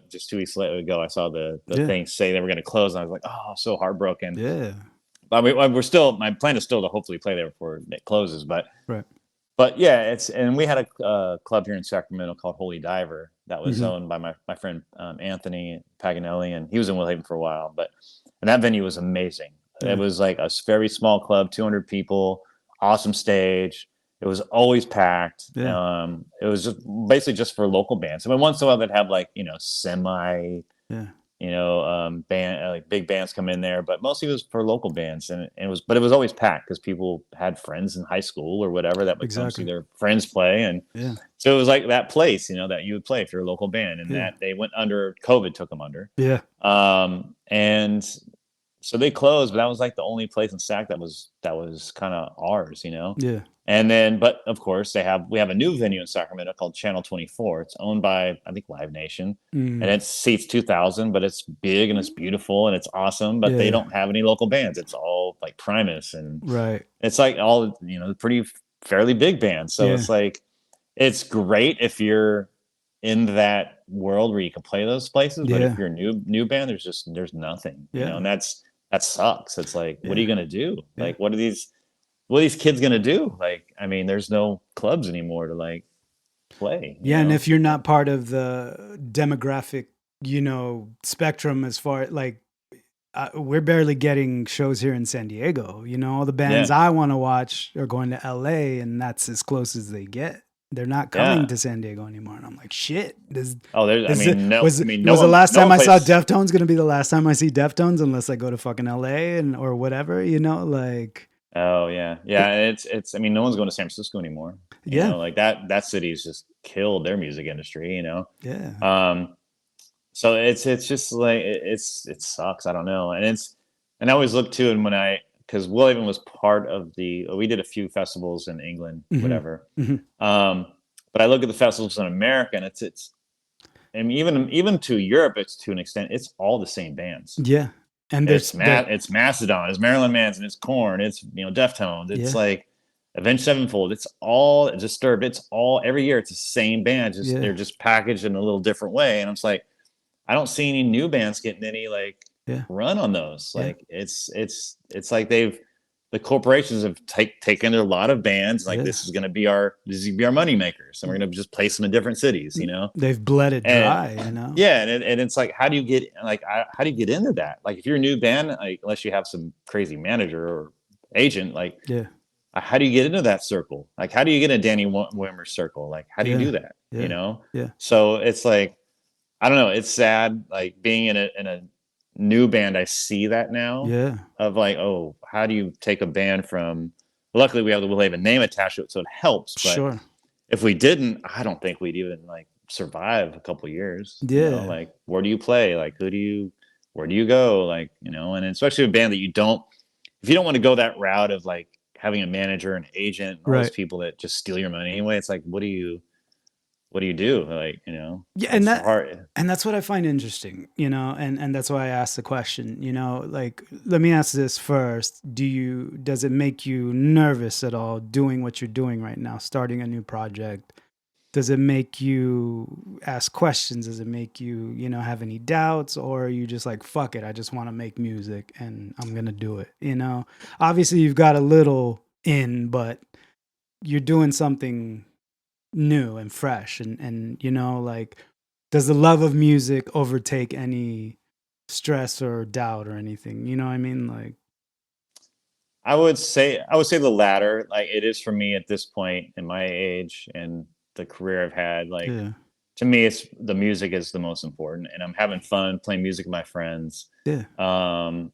just 2 weeks later ago, I saw the thing say they were going to close, and I was like, oh, so heartbroken. Yeah. But my plan is still to hopefully play there before it closes. But Right. But yeah, and we had a club here in Sacramento called Holy Diver that was Mhm. owned by my friend Anthony Paganelli, and he was in Willhaven for a while. And that venue was amazing. Yeah. It was like a very small club, 200 people, awesome stage. It was always packed. Yeah. It was just basically just for local bands. I mean, once in a while they'd have like semi Yeah. band like big bands come in there, but mostly it was for local bands, and it was always packed because people had friends in high school or whatever that would come see Exactly. their friends play, and Yeah. so it was like that place, that you would play if you're a local band, and Yeah. that they went under. COVID took them under, Yeah. and so they closed, but that was like the only place in Sac that was kind of ours, Yeah. And then, but of course, we have a new venue in Sacramento called Channel 24. It's owned by, I think, Live Nation, and it seats 2,000, but it's big and it's beautiful and it's awesome. But they Yeah. don't have any local bands. It's all like Primus, and Right. it's like all pretty fairly big bands. So Yeah. it's like it's great if you're in that world where you can play those places. But Yeah. if you're a new band, there's nothing, Yeah. and that sucks. It's like, what are you Yeah. gonna do? Yeah. Like, what are these kids gonna do? Like, I mean, there's no clubs anymore to like play. Yeah, and if you're not part of the demographic, spectrum as far like we're barely getting shows here in San Diego. All the bands I want to watch are going to LA, and that's as close as they get. They're not coming to San Diego anymore, and I'm like, shit. Was the last time I saw Deftones going to be the last time I see Deftones unless I go to fucking LA or whatever, like. Oh yeah. It's. I mean, no one's going to San Francisco anymore. Yeah. Like that city's just killed their music industry. Yeah. So it's just like it sucks. I don't know, and I always look too, and when I because Will Haven was part of we did a few festivals in England, whatever. But I look at the festivals in America, and it's and even to Europe, it's to an extent, it's all the same bands. Yeah. And it's Mastodon, it's Marilyn Manson, it's Korn, it's Deftones, it's like Avenged Sevenfold, it's all Disturbed, it's all every year it's the same band, they're just packaged in a little different way. And I'm just like, I don't see any new bands getting any run on those. Like it's like the corporations have taken a lot of bands. Like this is gonna be our money makers, and we're gonna just place them in different cities. They've bled it dry. Yeah, and it's like, how do you get into that? Like, if you're a new band, like, unless you have some crazy manager or agent, how do you get into that circle? Like, how do you get a Danny Wimmer circle? Like, how do you do that? Yeah. So it's like, I don't know. It's sad. Like, being in a new band, I see that now. Yeah. Of like, oh, how do you take a band from? Luckily, we have the Will Haven name attached to it, so it helps. But sure. If we didn't, I don't think we'd even survive a couple years. Yeah. Like, where do you play? Like, where do you go? Like, and especially a band that if you don't want to go that route of like having a manager, an agent, all those people that just steal your money anyway. It's like, what do you do? Like, yeah, and that's what I find interesting, and that's why I asked the question, like, let me ask this first. Does it make you nervous at all doing what you're doing right now, starting a new project? Does it make you ask questions? Does it make you, have any doubts? Or are you just like, fuck it, I just want to make music and I'm going to do it? Obviously you've got a little in, but you're doing something new and fresh. And like, does the love of music overtake any stress or doubt or anything? You know what I mean? Like, I would say the latter. Like, it is for me at this point in my age and the career I've had, to me, it's the music is the most important, and I'm having fun playing music with my friends. But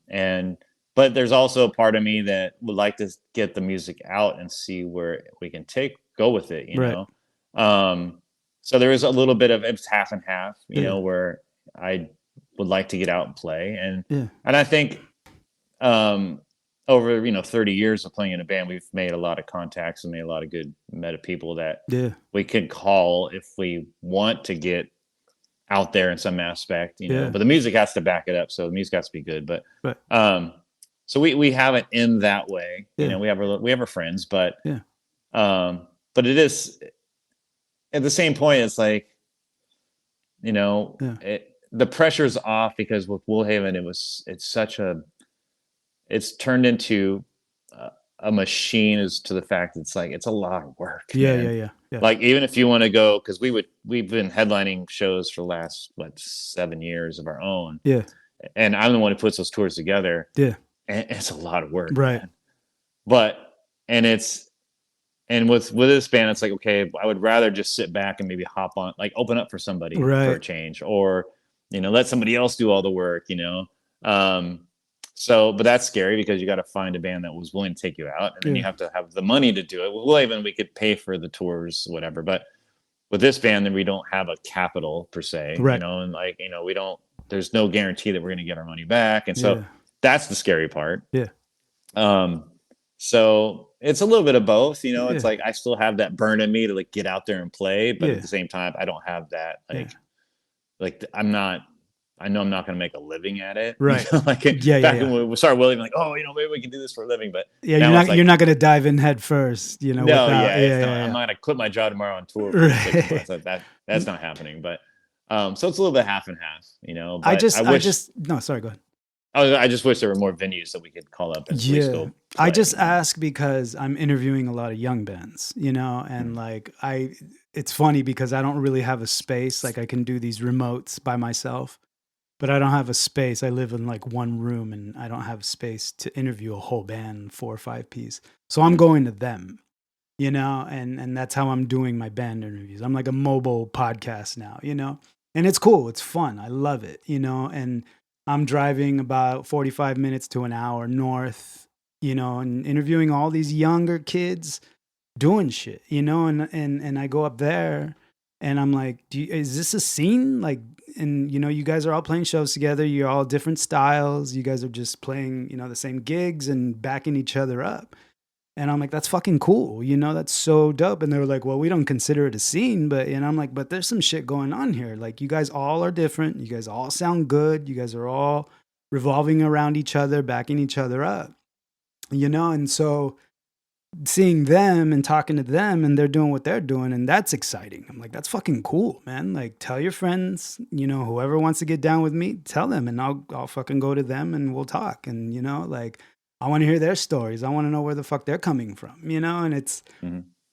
there's also a part of me that would like to get the music out and see where we can go with it, know? So there is a little bit of, it's half and half, where I would like to get out and play. And I think, over 30 years of playing in a band, we've made a lot of contacts and made a lot of good people that we can call if we want to get out there in some aspect, but the music has to back it up. So the music has to be good. But so we have it in that way. We have our friends, but it is at the same point, it's like, the pressure's off, because with Will Haven, it's turned into a machine, as to the fact it's like, it's a lot of work. Yeah. Like, even if you want to go, because we've been headlining shows for the last 7 years of our own. Yeah. And I'm the one who puts those tours together. Yeah. And it's a lot of work. Right. Man. But with this band, it's like, okay, I would rather just sit back and maybe hop on, like, open up for somebody for a change, or, let somebody else do all the work, So, but that's scary, because you got to find a band that was willing to take you out, and then you have to have the money to do it. Well, even we could pay for the tours, whatever. But with this band, then we don't have a capital per se, and we don't. There's no guarantee that we're going to get our money back, and so that's the scary part. Yeah. So it's a little bit of both. It's like, I still have that burn in me to get out there and play, but at the same time, I don't have that I know I'm not going to make a living at it. Right. Back when we started, maybe we can do this for a living. But you're not going to dive in head first, I'm not going to quit my job tomorrow on tour. Right. That's not happening. But so it's a little bit half and half, But sorry, go ahead. I just wish there were more venues that we could call up. And I just ask because I'm interviewing a lot of young bands, and it's funny because I don't really have a space. Like, I can do these remotes by myself, but I don't have a space. I live in one room, and I don't have space to interview a whole band, 4 or 5 piece. So I'm going to them, and that's how I'm doing my band interviews. I'm like a mobile podcast now, and it's cool. It's fun. I love it, and I'm driving about 45 minutes to an hour north, and interviewing all these younger kids doing shit, and I go up there and I'm like, is this a scene? Like, and you guys are all playing shows together. You're all different styles. You guys are just playing, the same gigs and backing each other up. And I'm like, that's fucking cool. That's so dope. And they were like, well, we don't consider it a scene, but, I'm like, but there's some shit going on here. Like, you guys all are different. You guys all sound good. You guys are all revolving around each other, backing each other up, and so seeing them and talking to them and they're doing what they're doing. And that's exciting. I'm like, that's fucking cool, man. Like, tell your friends, whoever wants to get down with me, tell them, and I'll fucking go to them and we'll talk. And, like, I want to hear their stories. I want to know where the fuck they're coming from, and it's,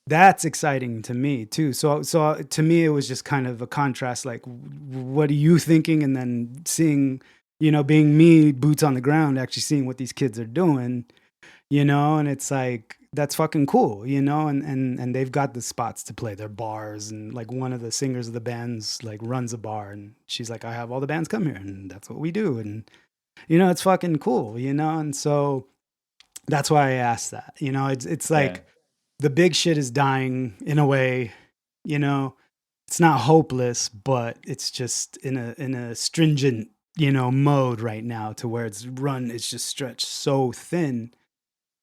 that's exciting to me too. So to me, it was just kind of a contrast. Like, what are you thinking? And then seeing, being me, boots on the ground, actually seeing what these kids are doing, and it's like, that's fucking cool, and they've got the spots to play their bars. And like, one of the singers of the bands like runs a bar, and she's like, I have all the bands come here, and that's what we do. And, it's fucking cool, and so that's why I asked that. It's like the big shit is dying in a way. It's not hopeless, but it's just in a stringent mode right now, to where it's just stretched so thin.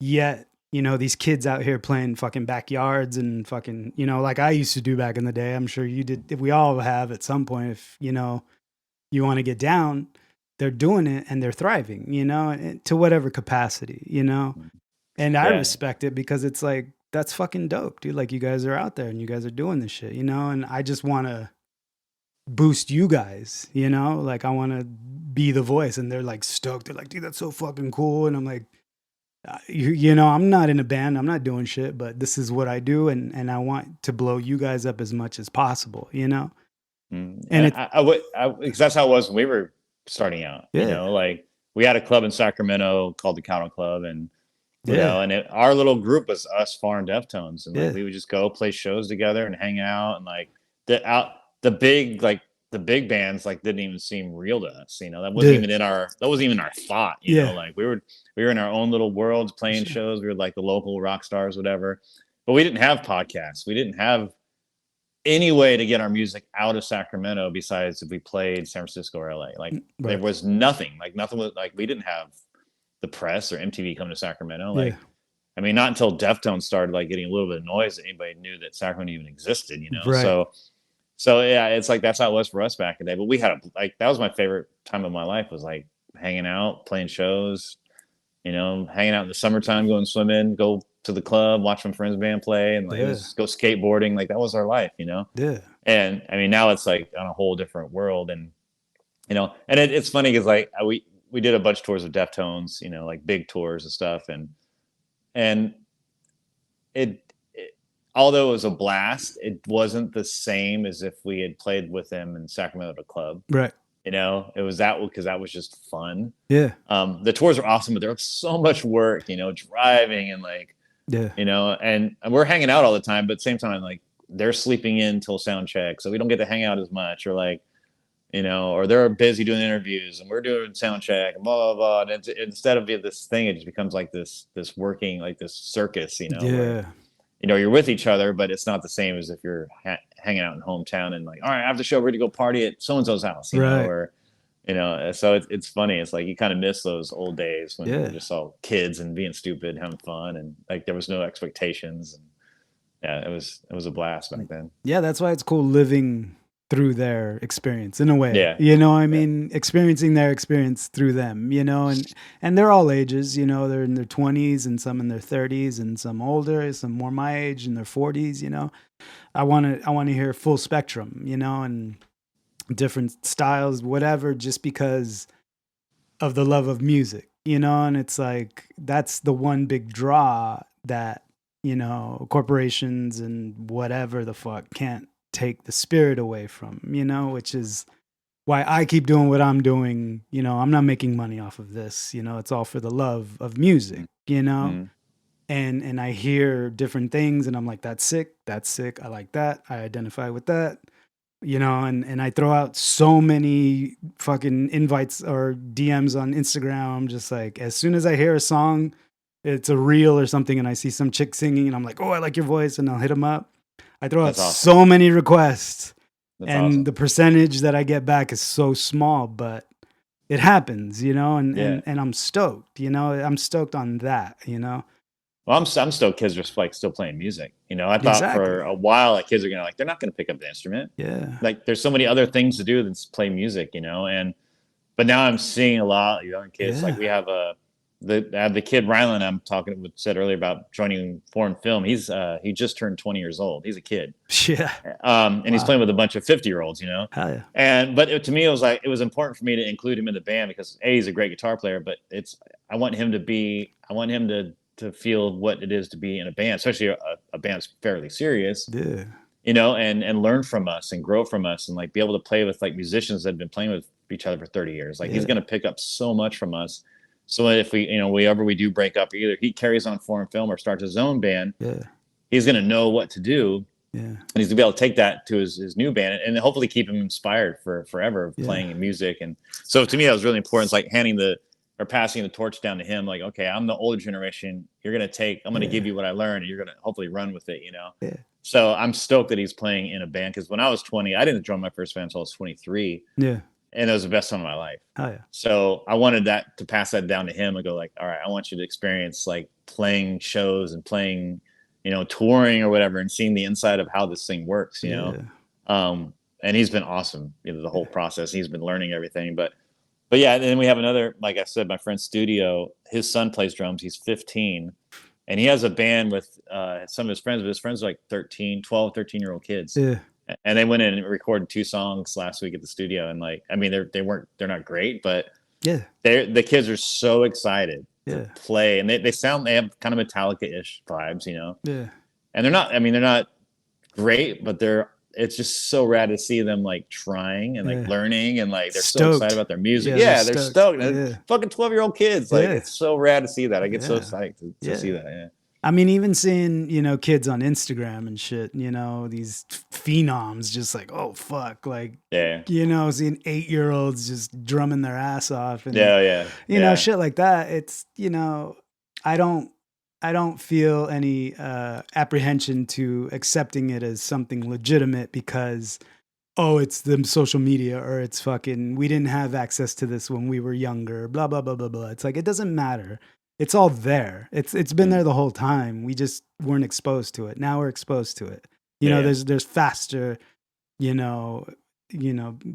Yet these kids out here playing fucking backyards and fucking like I used to do back in the day. I'm sure you did. If we all have at some point, if you want to get down, they're doing it and they're thriving, to whatever capacity, and I respect it, because it's like, that's fucking dope, dude. Like, you guys are out there and you guys are doing this shit, and I just want to boost you guys, like, I want to be the voice. And they're like stoked. They're like, dude, that's so fucking cool. And I'm like, I'm not in a band, I'm not doing shit, but this is what I do. And I want to blow you guys up as much as possible, And because that's how it was when we were starting out. Like, we had a club in Sacramento called the Counter Club, and and our little group was us, Far and Deftones, and like, we would just go play shows together and hang out. And like, the big bands like didn't even seem real to us. That wasn't even in our thought. Like, we were in our own little worlds playing shows. We were like the local rock stars, whatever. But we didn't have podcasts. We didn't have any way to get our music out of Sacramento besides if we played San Francisco or LA. Like, there was nothing. Like, nothing was like, we didn't have the press or MTV come to Sacramento. Like, I mean, not until Deftones started like getting a little bit of noise that anybody knew that Sacramento even existed. So yeah, it's like, that's how it was for us back in the day. But we had that was my favorite time of my life, was like hanging out, playing shows, hanging out in the summertime, going swimming, go to the club, watch my friends' band play, and like just go skateboarding. Like, that was our life, Yeah. And I mean, now it's like on a whole different world. And and it's funny because like we did a bunch of tours of Deftones, like big tours and stuff, and it although it was a blast, it wasn't the same as if we had played with them in Sacramento at a club. Right. It was that, because that was just fun. Yeah. The tours were awesome, but there was so much work, driving and like, and we're hanging out all the time, but at the same time, like, they're sleeping in till sound check, so we don't get to hang out as much, or like, or they're busy doing interviews and we're doing sound check and blah, blah, blah. And instead of this thing, it just becomes like this working, like this circus, where, you're with each other, but it's not the same as if you're hanging out in hometown and like, all right, after the show, we're going to go party at so-and-so's house, or, so it's funny. It's like, you kind of miss those old days when we were just all kids and being stupid, having fun. And like, there was no expectations. And yeah, it was a blast back then. Yeah. That's why it's cool living through their experience in a way. Experiencing their experience through them, and they're all ages, they're in their 20s and some in their 30s and some older, some more my age in their 40s, I want to hear full spectrum, and different styles, whatever, just because of the love of music, and it's like, that's the one big draw that, corporations and whatever the fuck can't take the spirit away from, which is why I keep doing what I'm doing. I'm not making money off of this, it's all for the love of music, and I hear different things and I'm like, that's sick. I like that. I identify with that, and I throw out so many fucking invites or DMs on Instagram. Just like, as soon as I hear a song, it's a reel or something, and I see some chick singing and I'm like, oh, I like your voice, and I'll hit them up. I throw out so many requests, That's and awesome. the percentage that I get back is so small, but it happens, you know, Yeah. and I'm stoked, you know, I'm stoked on that, you know. Well, I'm stoked kids are like still playing music. You know, I thought for Exactly. a while like kids are gonna like they're not gonna pick up the instrument. Yeah. Like there's so many other things to do than play music, you know. And but now I'm seeing a lot of young kids. Like Yeah. we have I have the kid Rylan I'm talking said earlier about joining foreign film. He just turned 20 years old. He's a kid. Yeah. And he's Wow. playing with a bunch of 50-year-olds, you know. Hell yeah. And but to me, it was like it was important for me to include him in the band because he's a great guitar player, but I want him to feel what it is to be in a band, especially a band that's fairly serious, Yeah. you know, and learn from us and grow from us and like be able to play with like musicians that have been playing with each other for 30 years. Like he's Yeah. going to pick up so much from us. So if we do break up, either he carries on foreign film or starts his own band, Yeah. he's going to know what to do. Yeah. And he's gonna be able to take that to his new band and hopefully keep him inspired for forever of playing music. And so to me, that was really important. It's like passing the torch down to him. Like, okay, I'm the older generation. I'm gonna give you what I learned, and you're gonna hopefully run with it. You know. Yeah. So I'm stoked that he's playing in a band because when I was 20, I didn't drum my first band until I was 23, Yeah. and it was the best time of my life. Oh yeah. So I wanted to pass that down to him and go like, all right, I want you to experience like playing shows and playing, you know, touring or whatever, and seeing the inside of how this thing works, you know. And he's been awesome, you know, the whole process. He's been learning everything, but yeah. And then we have another, like I said, my friend Studio. His son plays drums. He's 15, and he has a band with some of his friends. But his friends are like 13-year-old kids. Yeah. And they went in and recorded 2 songs last week at the studio. And like, I mean, they're not great, but Yeah. the kids are so excited Yeah. to play, and they have kind of Metallica-ish vibes, you know. Yeah. And they're not great, but it's just so rad to see them like trying and like learning and like they're so excited about their music. Yeah, They're stoked. Yeah. Fucking 12-year-old kids. Like Yeah. it's so rad to see that. I get so Yeah. psyched to see that. Yeah. I mean, even seeing, you know, kids on Instagram and shit, you know, these phenoms just like, oh, fuck. Like, Yeah. you know, seeing 8-year-olds just drumming their ass off. And, Yeah. you know, shit like that. It's, you know, I don't feel any apprehension to accepting it as something legitimate because, oh, it's the social media or it's fucking, we didn't have access to this when we were younger, blah, blah, blah, blah, blah. It's like, it doesn't matter. It's all there. It's been there the whole time. We just weren't exposed to it. Now we're exposed to it. You know, there's faster, you know,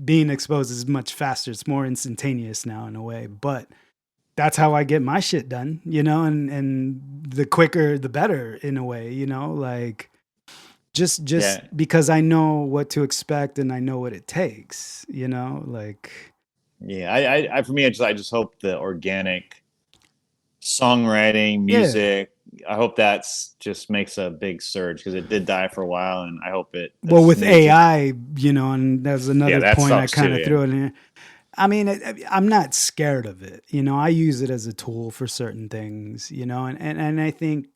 being exposed is much faster. It's more instantaneous now in a way, but that's how I get my shit done, you know, and the quicker, the better in a way, you know, like just because I know what to expect and I know what it takes, you know, like. Yeah. I for me, I just hope the organic songwriting, music, I hope that's just makes a big surge because it did die for a while, and I hope it. Well, with AI, you know, and there's another point I kind of threw in here. I mean, I'm not scared of it. You know, I use it as a tool for certain things, you know, and I think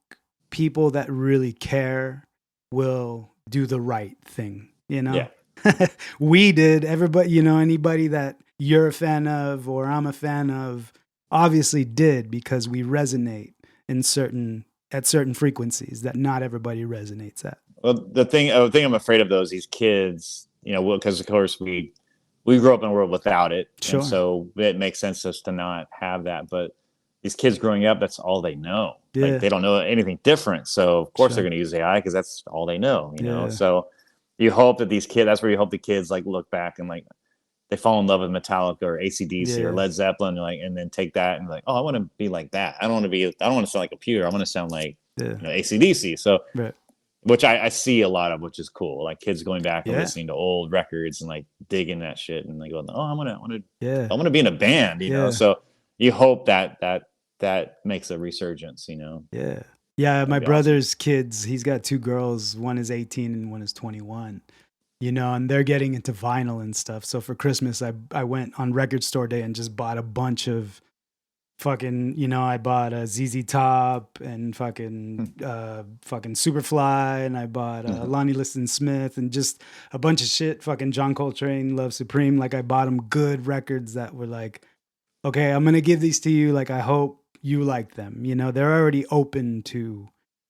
people that really care will do the right thing, you know. Yeah. We did. Everybody, you know, anybody that you're a fan of or I'm a fan of obviously did because we resonate at certain frequencies that not everybody resonates at. Well, the thing I'm afraid of those these kids, you know, because of course we grew up in a world without it, sure. And so it makes sense to us to not have that. But these kids growing up, that's all they know. Yeah. Like they don't know anything different. So of course they're going to use AI because that's all they know. You know, so you hope that these kids. That's where you hope the kids like look back and like. They fall in love with Metallica or AC/DC or Led Zeppelin, like, and then take that and like, oh, I want to be like that. I don't want to sound like a Peter. I want to sound like you know, AC/DC. So, which I see a lot of, which is cool. Like kids going back and listening to old records and like digging that shit and like going, oh, I want to be in a band, you know. So you hope that makes a resurgence, you know. Yeah. Yeah. My brother's kids, he's got 2 girls. One is 18 and one is 21. You know, and they're getting into vinyl and stuff. So for Christmas, I went on record store day and just bought a bunch of fucking, you know, I bought a ZZ Top and fucking Superfly, and I bought Lonnie Liston Smith and just a bunch of shit. Fucking John Coltrane, Love Supreme. Like I bought them good records that were like, okay, I'm gonna give these to you. Like I hope you like them. You know, they're already open to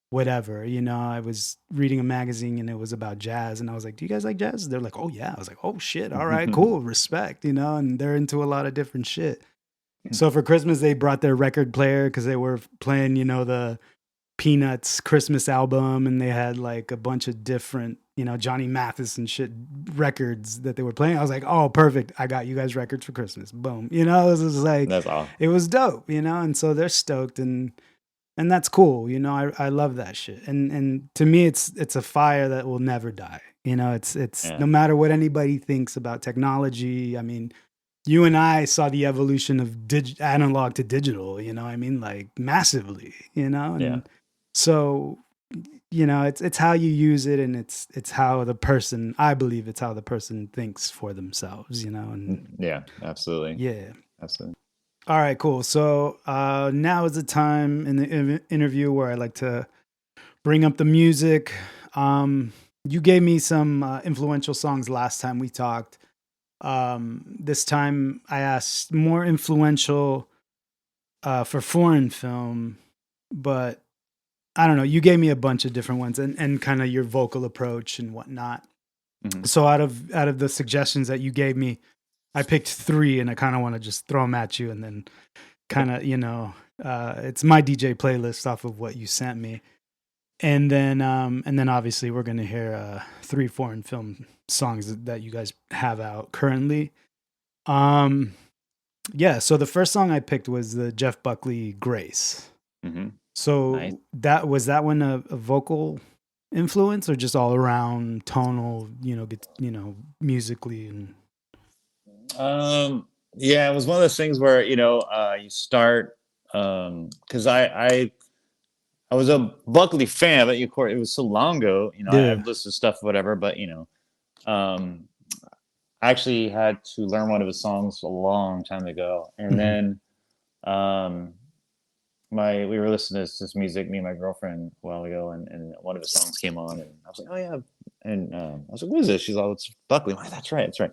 whatever. You know, I was reading a magazine and it was about jazz, and I was like, "Do you guys like jazz?" They're like, "Oh yeah." I was like, "Oh shit, all right, cool, respect." You know, and they're into a lot of different shit. So for Christmas, they brought their record player because they were playing, you know, the Peanuts Christmas album, and they had like a bunch of different, you know, Johnny Mathis and shit records that they were playing. I was like, "Oh, perfect! I got you guys records for Christmas." Boom. You know, it was just like, That's all. it was dope. You know, and so they're stoked, and that's cool. You know, I love that shit. And to me, it's a fire that will never die. You know, it's Yeah. no matter what anybody thinks about technology. I mean, you and I saw the evolution of analog to digital, you know what I mean? Like massively, you know? And Yeah. so, you know, it's how you use it, and it's how the person, I believe it's how the person thinks for themselves, you know? And Yeah, absolutely. yeah. Absolutely. All right, cool. So now is the time in the interview where I like to bring up the music. You gave me some influential songs last time we talked. This time I asked more influential for foreign film, but I don't know. You gave me a bunch of different ones, and kind of your vocal approach and whatnot. Mhm. So out of the suggestions that you gave me, I picked 3, and I kind of want to just throw them at you, and then kind of, you know, it's my DJ playlist off of what you sent me. And then obviously we're going to hear 3 foreign film songs that you guys have out currently. Yeah, so the first song I picked was the Jeff Buckley Grace. Mhm. So Nice. that was that one a vocal influence, or just all around tonal, you know, musically? And Yeah, it was one of those things where, you know, you start, because I was a Buckley fan, but of course it was so long ago. You know, Yeah. I've listened to stuff, whatever. But you know, I actually had to learn one of his songs a long time ago, and Mhm. then um, we were listening to this music, me and my girlfriend, a while ago, and one of his songs came on, and I was like, oh yeah, and I was like, what is this? She's like, it's Buckley. I'm like, that's right, that's right.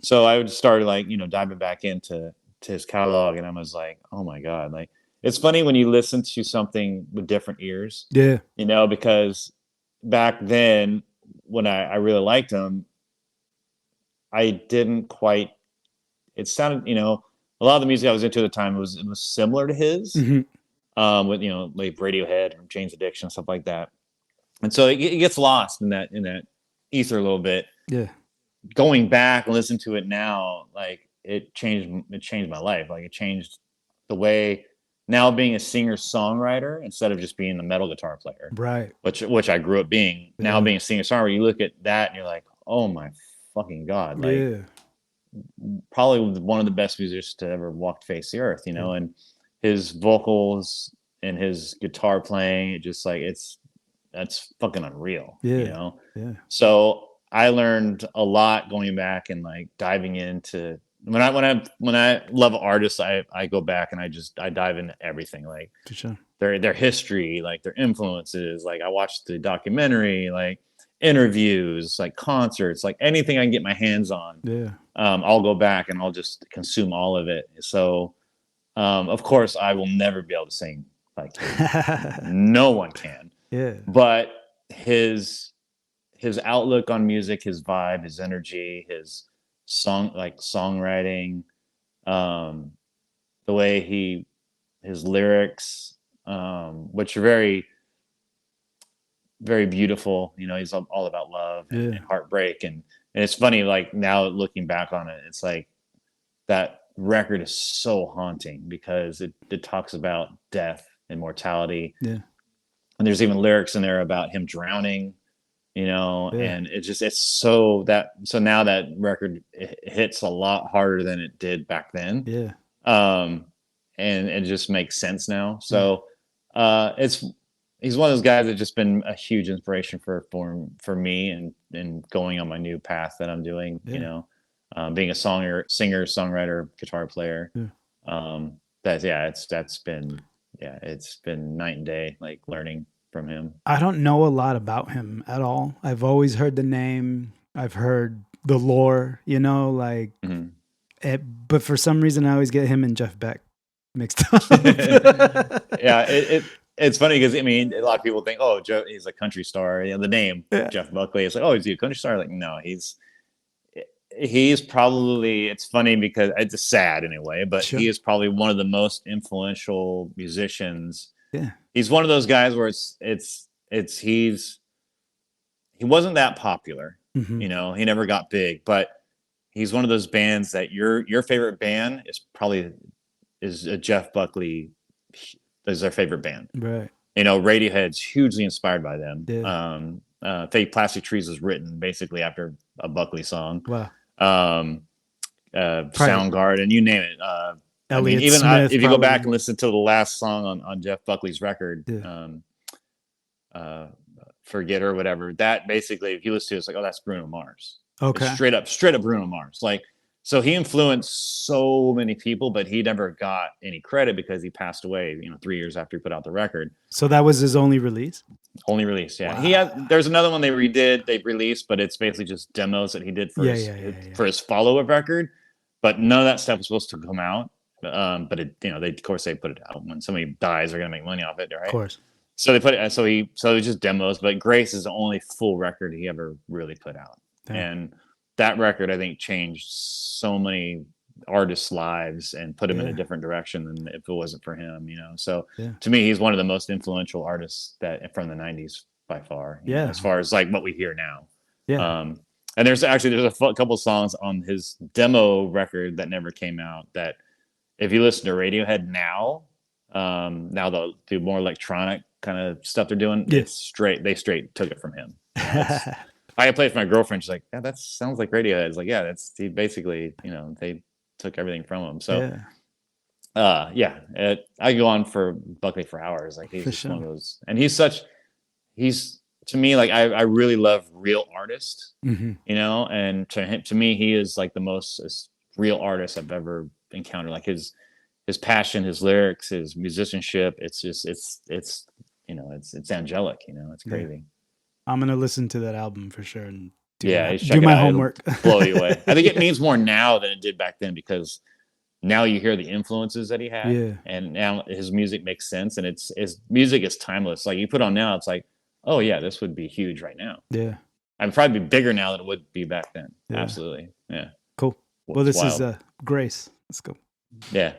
So I would start like, you know, diving back into his catalog, and I was like, oh my god, like it's funny when you listen to something with different ears, Yeah. you know, because back then when I really liked him, I didn't quite. It sounded, you know, a lot of the music I was into at the time was similar to his, Mhm. with, you know, like Radiohead or Jane's Addiction, stuff like that, and so it gets lost in that ether a little bit. Yeah. Going back and listen to it now, like it changed my life. Like it changed the way, now being a singer songwriter instead of just being a metal guitar player, Right. which I grew up being. Now Yeah. being a singer songwriter, you look at that and you're like, oh my fucking god, like Yeah. probably one of the best musicians to ever walk the face of the earth, you know. Yeah. And his vocals and his guitar playing, it just like that's fucking unreal, you Yeah. know. Yeah. So I learned a lot going back and like diving into, when I love artists, I go back and I dive into everything, like For sure. their history, like their influences. Like I watched the documentary, like interviews, like concerts, like anything I can get my hands on. Yeah. I'll go back and I'll just consume all of it. So of course I will never be able to sing like him. No one can. Yeah. But his outlook on music, his vibe, his energy, his songwriting, um, the way his lyrics, which are very, very beautiful. You know, he's all about love and, Yeah. and heartbreak, and it's funny, like now looking back on it, it's like that record is so haunting because it talks about death and mortality. Yeah. And there's even lyrics in there about him drowning, you know. Yeah. And it's so now that record hits a lot harder than it did back then. Yeah. And it just makes sense now. So he's one of those guys that's just been a huge inspiration for me and going on my new path that I'm doing, Yeah. you know, being a singer, songwriter, guitar player. Yeah. It's been night and day, like learning from him. I don't know a lot about him at all. I've always heard the name. I've heard the lore, you know, like, but for some reason I always get him and Jeff Beck mixed up. Yeah, it's funny because I mean, a lot of people think, oh, Joe, he's a country star. You know, the name Jeff Buckley. It's like, oh, is he a country star? Like, no, he's probably. It's funny because it's sad in a way, but he is probably one of the most influential musicians. Yeah, he's one of those guys where he wasn't that popular. Mm-hmm. You know, he never got big, but he's one of those bands that your favorite band is a Jeff Buckley is their favorite band. Right. You know, Radiohead's hugely inspired by them. Yeah. Fake Plastic Trees was written basically after a Buckley song. Wow. Soundgarden, you name it. Elliott even Smith, if you go back and listen to the last song on Jeff Buckley's record, Forget or whatever, that basically, if you listen to it, it's like, oh, that's Bruno Mars. Okay. It's straight up Bruno Mars. Like, so he influenced so many people, but he never got any credit because he passed away, 3 years after he put out the record. So that was his only release? Only release, yeah. Wow. There's another one they released, but it's basically just demos that he did for his follow-up record. But none of that stuff was supposed to come out. But it, they of course they put it out. When somebody dies, they're gonna make money off it, right? Of course. So they put it. So it was just demos. But Grace is the only full record he ever really put out. Damn. And that record, I think, changed so many artists' lives and put them in a different direction than if it wasn't for him. So to me, he's one of the most influential artists from the '90s by far. As far as like what we hear now. Yeah. And there's a couple songs on his demo record that never came out that, if you listen to Radiohead now they'll do more electronic kind of stuff they're doing. They straight took it from him. I played for my girlfriend. She's like, yeah, that sounds like Radiohead. It's like, yeah, he basically, they took everything from him. So, I go on for Buckley for hours. Like, he's just one of those, and he's to me, like, I really love real artists, and to me, he is like the most real artist I've ever encountered. Like his passion, his lyrics, his musicianship. It's just, it's angelic, it's crazy. I'm going to listen to that album for sure. And do my homework. Blow you away. I think it means more now than it did back then, because now you hear the influences that he had, and now his music makes sense, and his music is timeless. Like, you put on now, it's like, oh yeah, this would be huge right now. Yeah. I'd probably be bigger now than it would be back then. Yeah. Absolutely. Yeah. Cool. Well, this is Grace. Let's go. Yeah.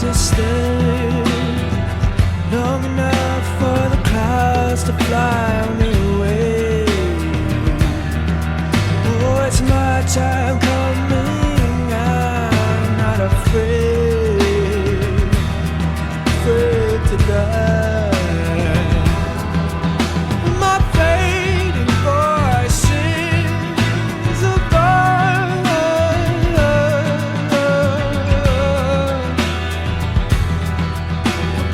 To stay long enough for the clouds to fly away. Oh, it's my time coming. I'm not afraid to die. My fading voice sings above.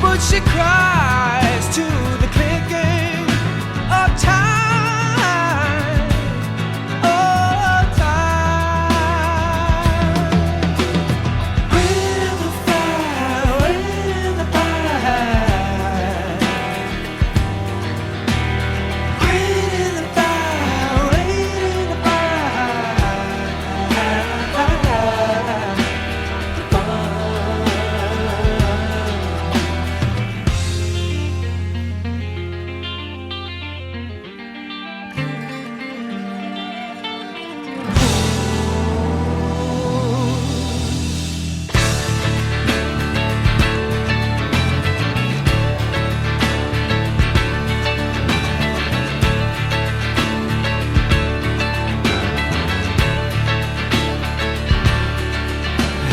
But she cries to the clicking of time, When the fire, when the fire, when the fire, when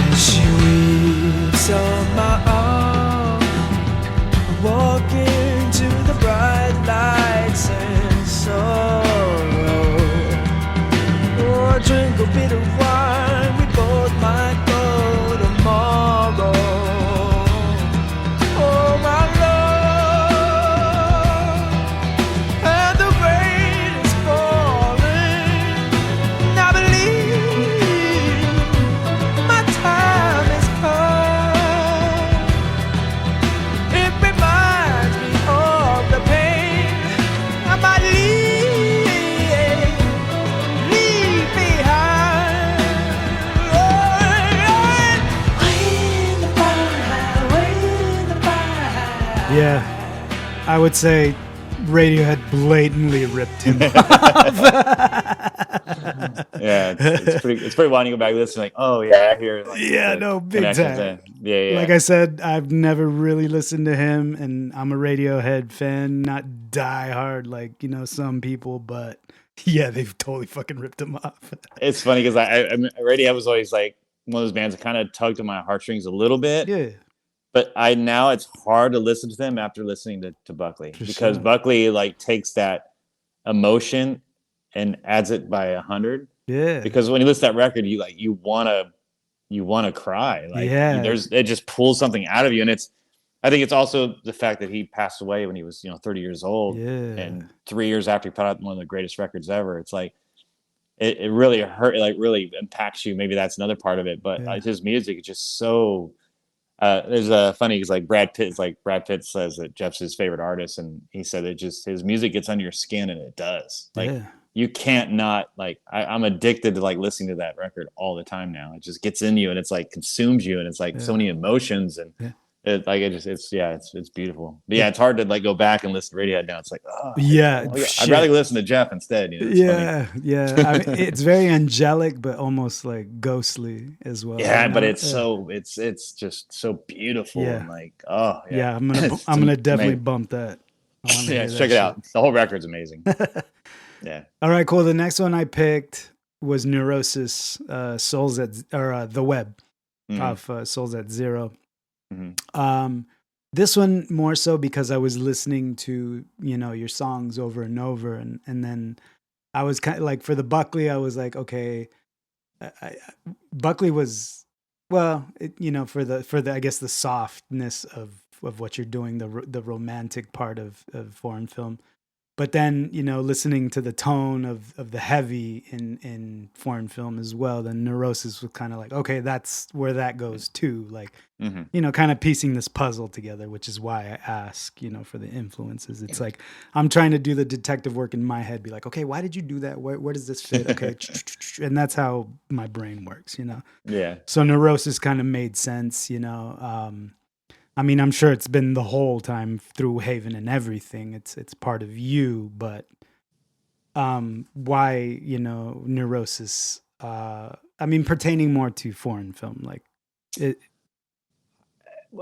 the she weeps on my arm, walking to the bright lights and sorrow. Oh, drink a bit of wine, we both might go tomorrow. Oh, my love, I would say Radiohead blatantly ripped him off. Yeah, it's pretty wild when you go back and listen, like, oh yeah, I hear like Yeah, the no, big connections time. yeah. Like I said, I've never really listened to him, and I'm a Radiohead fan, not die hard like, some people, but yeah, they've totally fucking ripped him off. It's funny because I mean, Radiohead was always like one of those bands that kind of tugged at my heartstrings a little bit. Yeah, But now it's hard to listen to them after listening to Buckley, For because sure. Buckley like takes that emotion and adds it by 100. yeah. Because when you listen to that record, you wanna cry. Like Yeah. it just pulls something out of you. And I think it's also the fact that he passed away when he was 30 years old, Yeah. and 3 years after he put out one of the greatest records ever. It's like it really hurt, like really impacts you. Maybe that's another part of it. But Yeah. his music is just so. There's a funny because Brad Pitt says that Jeff's his favorite artist, and he said it just his music gets under your skin, and it does. Like Yeah. you can't not like. I'm addicted to like listening to that record all the time now. It just gets in you, and it's like consumes you, and it's like so many emotions, and it's beautiful. But yeah, it's hard to like go back and listen to Radiohead now. It's like Yeah, I'd shit. rather listen to Jeff instead. It's funny. Yeah. I mean, it's very angelic, but almost like ghostly as well. Yeah, but it's it's just so beautiful, Yeah. and like Yeah, I'm It's gonna definitely amazing. bump that. I wanna Yeah, hear that check it shit. out. The whole record's amazing. Yeah. All right, cool. The next one I picked was Neurosis, Souls at The Web, off Souls at Zero. Mhm. This one more so because I was listening to your songs over and over, and then I was kind of like, for the Buckley, I was like, okay, Buckley was for the I guess the softness of what you're doing, the romantic part of foreign film. But then, listening to the tone of the heavy in foreign film as well, then Neurosis was kind of like, okay, that's where that goes too. Like, kind of piecing this puzzle together, which is why I ask, for the influences. It's like, I'm trying to do the detective work in my head, be like, okay, why did you do that? Where does this fit? Okay. And that's how my brain works, Yeah. So Neurosis kind of made sense, I mean, I'm sure it's been the whole time through Haven and everything. It's part of you, but why, Neurosis? I mean, pertaining more to foreign film, like it.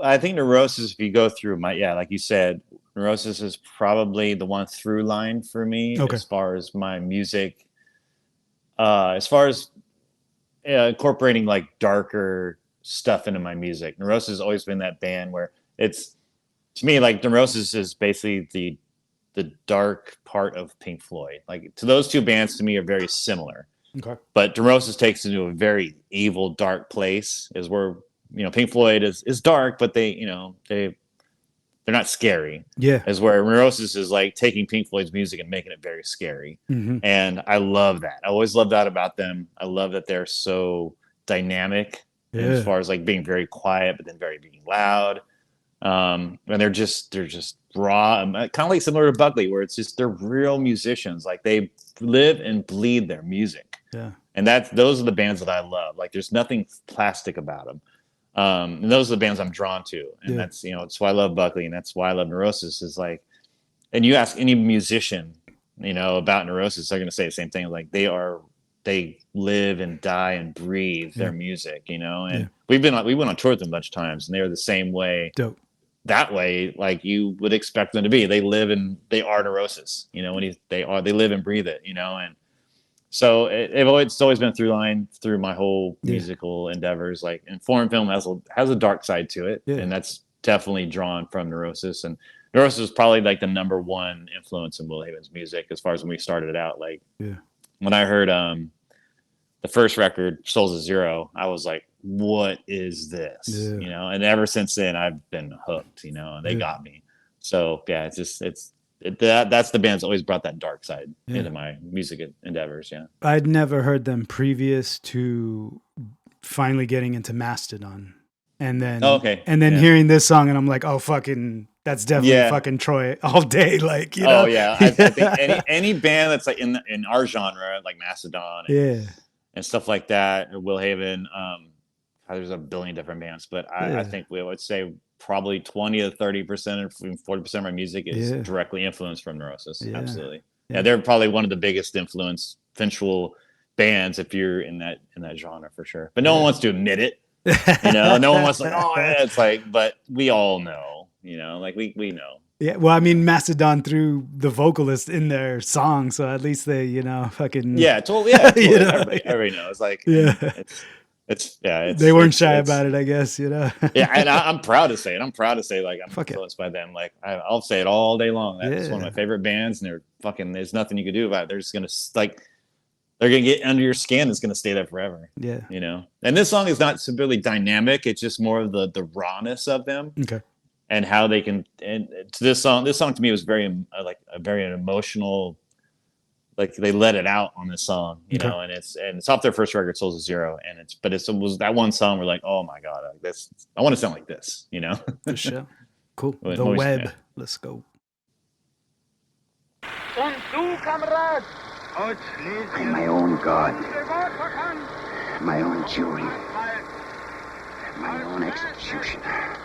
I think Neurosis, if you go through like you said, Neurosis is probably the one through line for me as far as my music. As far as incorporating like darker stuff into my music. Neurosis has always been that band where it's, to me, like Neurosis is basically the dark part of Pink Floyd. Like to those two bands, to me, are very similar. Okay. But Neurosis takes it into a very evil, dark place. Is where Pink Floyd is dark, but they're not scary. Yeah. Is where Neurosis is like taking Pink Floyd's music and making it very scary. Mm-hmm. And I love that. I always love that about them. I love that they're so dynamic. Yeah. As far as like being very quiet, but then very being loud. And they're just raw, kind of like similar to Buckley, where it's just they're real musicians. Like they live and bleed their music. Yeah. And those are the bands that I love. Like there's nothing plastic about them. And those are the bands I'm drawn to. And that's why I love Buckley, and that's why I love Neurosis. Is like, and you ask any musician, about Neurosis, they're gonna say the same thing. Like they live and die and breathe their music, and we went on tour with them a bunch of times, and they were the same way. Dope. That way, like you would expect them to be. They live and they are Neurosis, they live and breathe it, and so it's always been a through line through my whole musical endeavors. Like, and foreign film has a dark side to it, and that's definitely drawn from Neurosis. And Neurosis is probably like the number one influence in Will Haven's music as far as when we started it out. Like, when I heard the first record, Souls of Zero, I was like, what is this? And ever since then I've been hooked, and they got me. So yeah, that's the band that's always brought that dark side into my music endeavors. Yeah. I'd never heard them previous to finally getting into Mastodon. And then hearing this song, and I'm like, oh, fucking, that's definitely fucking Troy all day. Like, Oh yeah. I think any band that's like in our genre, like Mastodon and stuff like that, or Will Haven, there's a billion different bands, but I think we would say probably 20 to 30% or 40% of my music is Yeah. directly influenced from Neurosis. Yeah. Absolutely. Yeah. Yeah, they're probably one of the biggest influential bands if you're in that genre for sure. But no one wants to admit it. No one wants to, like, oh yeah, it's like, but we all know, like we know. Yeah, well, I mean, Mastodon threw the vocalist in their song, so at least they, fucking Totally. Everybody knows. Like, they weren't shy about it, I guess. Yeah, and I'm proud to say it. I'm proud to say, like, I'm influenced by them. Like, I'll say it all day long. That's one of my favorite bands, and they're fucking. There's nothing you can do about it. They're just gonna they're gonna get under your skin. It's gonna stay there forever. Yeah, And this song is not severely dynamic. It's just more of the rawness of them. Okay. And how they can, and this song to me was very like a very emotional, like they let it out on this song, and it's off their first record, Souls of Zero, and it was that one song where, like, oh my god, like this, I want to sound like this, For sure. Cool. The Always, Web. yeah. Let's go. I'm my own god, my own jury, my own executioner.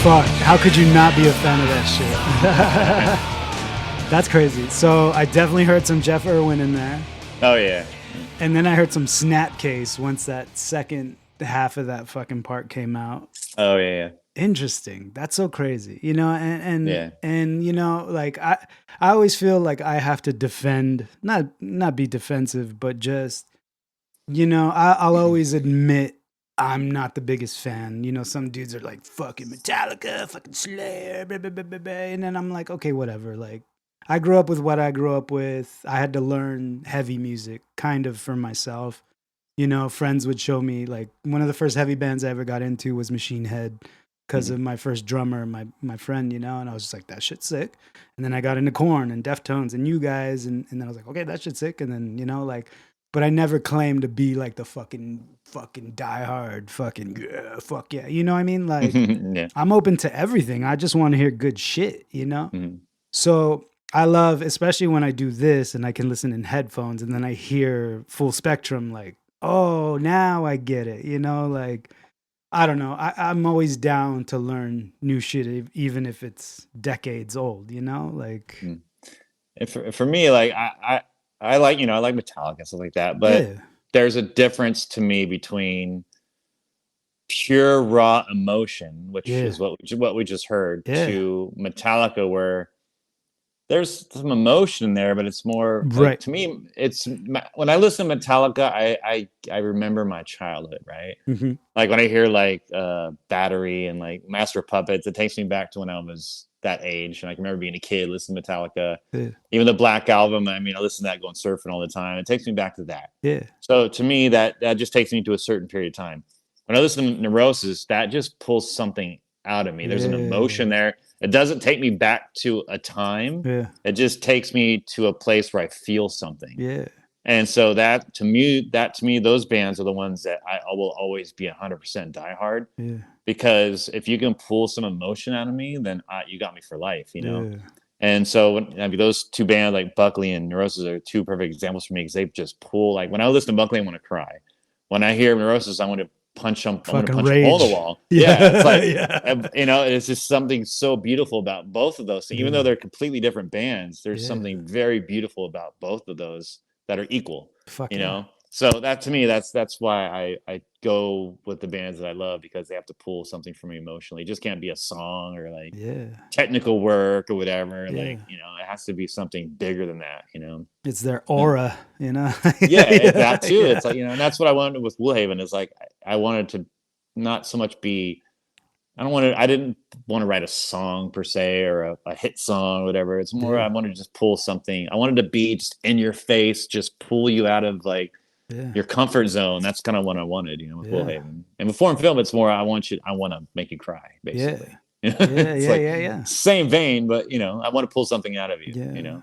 Fuck, how could you not be a fan of that shit? That's crazy. So I definitely heard some Jeff Irwin in there. Oh yeah. And then I heard some Snapcase once that second half of that fucking part came out. Oh yeah. Interesting. That's so crazy. And Yeah. like I always feel like I have to defend, not be defensive, but just I'll always admit I'm not the biggest fan. Some dudes are like, fucking Metallica, fucking Slayer, blah, blah, blah, blah, blah. And then I'm like, okay, whatever. Like, I grew up with what I grew up with. I had to learn heavy music kind of for myself. Friends would show me, like, one of the first heavy bands I ever got into was Machine Head because of my first drummer, my friend, and I was just like, that shit's sick. And then I got into Korn and Deftones and you guys. And then I was like, okay, that shit's sick. And then, but I never claimed to be like the fucking diehard fucking yeah, fuck yeah. You know what I mean? Like, Yeah. I'm open to everything. I just want to hear good shit, Mhm. So I love, especially when I do this and I can listen in headphones and then I hear full spectrum, like, oh, now I get it, like, I don't know. I'm always down to learn new shit, even if it's decades old. You know, like Mm. And for me, like I like I like Metallica and stuff like that, but yeah, there's a difference to me between pure raw emotion, which yeah, is what we just heard, yeah, to Metallica, where there's some emotion in there, but it's more like, right. to me, when I listen to Metallica, I remember my childhood, right? Hmm. Like when I hear like Battery and like Master of Puppets, it takes me back to when I was that age, and I can remember being a kid listening to Metallica. Yeah, Even the Black Album, I mean, I listen to that going surfing all the time. It takes me back to that. yeah, So to me, that just takes me to a certain period of time. When I listen to Neurosis, that just pulls something out of me. There's an emotion yeah, there. It doesn't take me back to a time. yeah, It just takes me to a place where I feel something. yeah, And so that to me, those bands are the ones that I will always be 100% diehard, yeah, because if you can pull some emotion out of me, then you got me for life, yeah, And so those two bands like Buckley and Neurosis are two perfect examples for me, because they just pull. Like when I listen to Buckley, I want to cry. When I hear Neurosis, I want to punch them. I want to fucking punch a hole in the rage. wall. Yeah, Yeah, it's like yeah, it's just something so beautiful about both of those things. Even though yeah, they're completely different bands, there's yeah. something very beautiful about both of those that are equal. Fuck You yeah, know, so that to me, that's why I go with the bands that I love, because they have to pull something from me emotionally. It just can't be a song or like yeah, technical work or whatever. yeah. Like, it has to be something bigger than that. It's their And aura, you know. yeah, that too. Yeah, It's like, and that's what I wanted with Woolhaven, is like I wanted to not so much be. I didn't want to write a song per se, or a hit song or whatever. It's more, I yeah, wanted to just pull something. I wanted to be just in your face, just pull you out of like yeah, your comfort zone. That's kind of what I wanted, with yeah, Woolhaven. And with Foreign Film, it's more, I want to make you cry, yeah, basically. yeah, It's yeah, like yeah, yeah. same vein, but I want to pull something out of you. Yeah.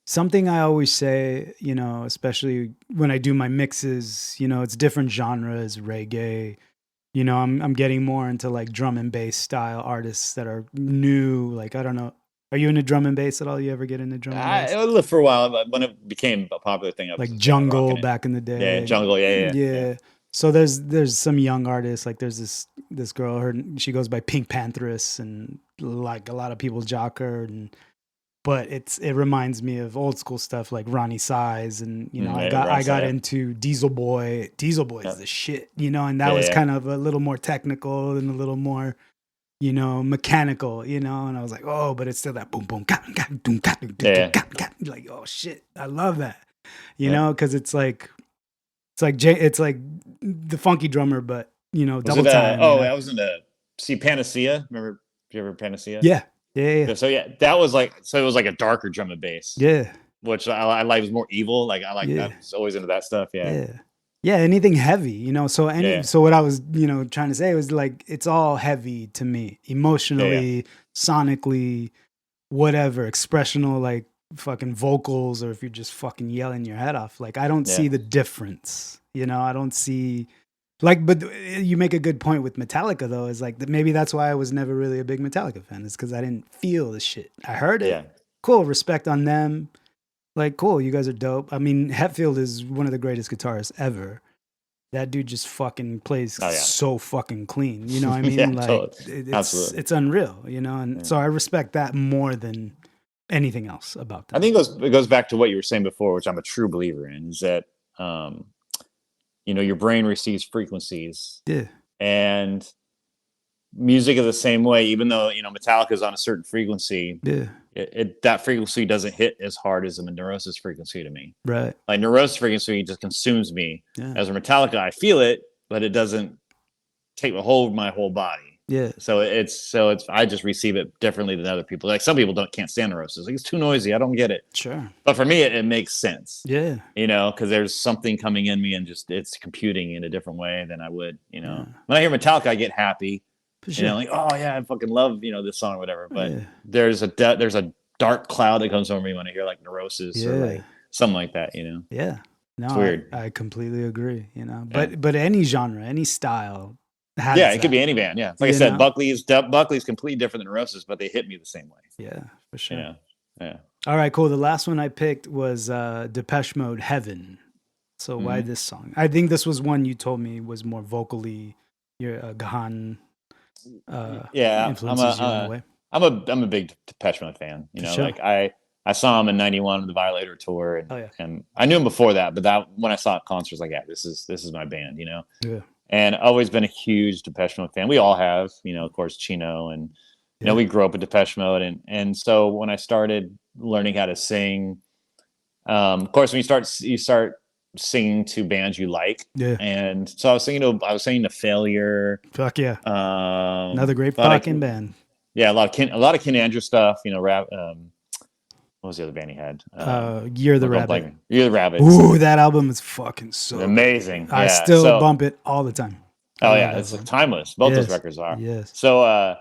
Something I always say, especially when I do my mixes, it's different genres, reggae. I'm getting more into like drum and bass style artists that are new. Like, I don't know. Are you into drum and bass at all? You ever get into drum and bass? I lived for a while, but when it became a popular thing, I was Like just kind of jungle rocking it. back in the Yeah, day. jungle. Yeah. Yeah. So there's some young artists, like there's this girl, she goes by Pink Pantheress, and like a lot of people jock her, but it reminds me of old school stuff like Ronnie Size, and I got Yeah. into Diesel Boy. Diesel Boy is Yeah. the shit, and that was Yeah. kind of a little more technical and a little more mechanical, and I was like, oh, but it's still that boom boom doom Yeah. like, oh shit, I love that, Yeah. because it's like it's like the funky drummer, but Was double it? time. I was in Panacea. Remember? Did you ever Panacea? Yeah, yeah, So yeah, that was like, it was like a darker drum and bass, yeah, which I like. Was more evil. Like I like yeah, that. I was always into that stuff. Yeah. yeah. Yeah, anything heavy, So Yeah. so what I was, trying to say was like it's all heavy to me, emotionally, sonically, whatever, expressional, like fucking vocals, or if you're just fucking yelling your head off. Like I don't see the difference, I don't see like. But you make a good point with Metallica though. Is like maybe that's why I was never really a big Metallica fan. Is because I didn't feel the shit. I heard it. Yeah. Cool, respect on them. Like, cool, you guys are dope. I mean, Hetfield is one of the greatest guitarists ever. That dude just fucking plays so fucking clean. You know what I mean? Yeah, like, totally. Absolutely. it's unreal, And so I respect that more than anything else about that. I think it goes back to what you were saying before, which I'm a true believer in, is that your brain receives frequencies. Yeah. And music is the same way. Even though Metallica is on a certain frequency, yeah, that frequency doesn't hit as hard as a Neurosis frequency to me. Right. Like Neurosis frequency just consumes me. Yeah. As a Metallica, I feel it, but it doesn't take a hold of my whole body. Yeah. So it's I just receive it differently than other people. Like some people can't stand Neurosis. Like it's too noisy. I don't get it. Sure. But for me, it makes sense. Yeah. Because there's something coming in me, and just it's computing in a different way than I would. When I hear Metallica, I get happy. Sure. Like, oh yeah, I fucking love this song or whatever. But Yeah. there's a dark cloud that comes over me when I hear like Neurosis or like something like that. Yeah. No, it's weird. I completely agree. But any genre, any style. Has it could be any band. Yeah, like I said, Buckley's completely different than Neurosis, but they hit me the same way. Yeah, for sure. Yeah. All right, cool. The last one I picked was Depeche Mode, Heaven. So why this song? I think this was one you told me was more vocally your Gahan Yeah, influences you in a way. I'm a big Depeche Mode fan. You For know, sure. like I saw him in '91 on the Violator tour, Oh, yeah. and I knew him before that, but that when I saw it concerts, like, yeah, this is my band, you know. Yeah. And I've always been a huge Depeche Mode fan. We all have, you know, of course, Chino, and you know, Yeah. we grew up with Depeche Mode, and so when I started learning how to sing, of course, when you start singing to bands you like, Yeah. and so I was singing to Failure, Fuck yeah. um, Another great a lot of- fucking band. yeah, a lot of Ken Andrews stuff, you know, rap. What was the other band he had? You're the We're going Rabbit. blank. You're the Rabbit. Ooh, that album is fucking so Amazing. good. I Yeah. still So- bump it all the time. I Oh love yeah, that it's song. timeless. Both those Yes. records are. Yes. So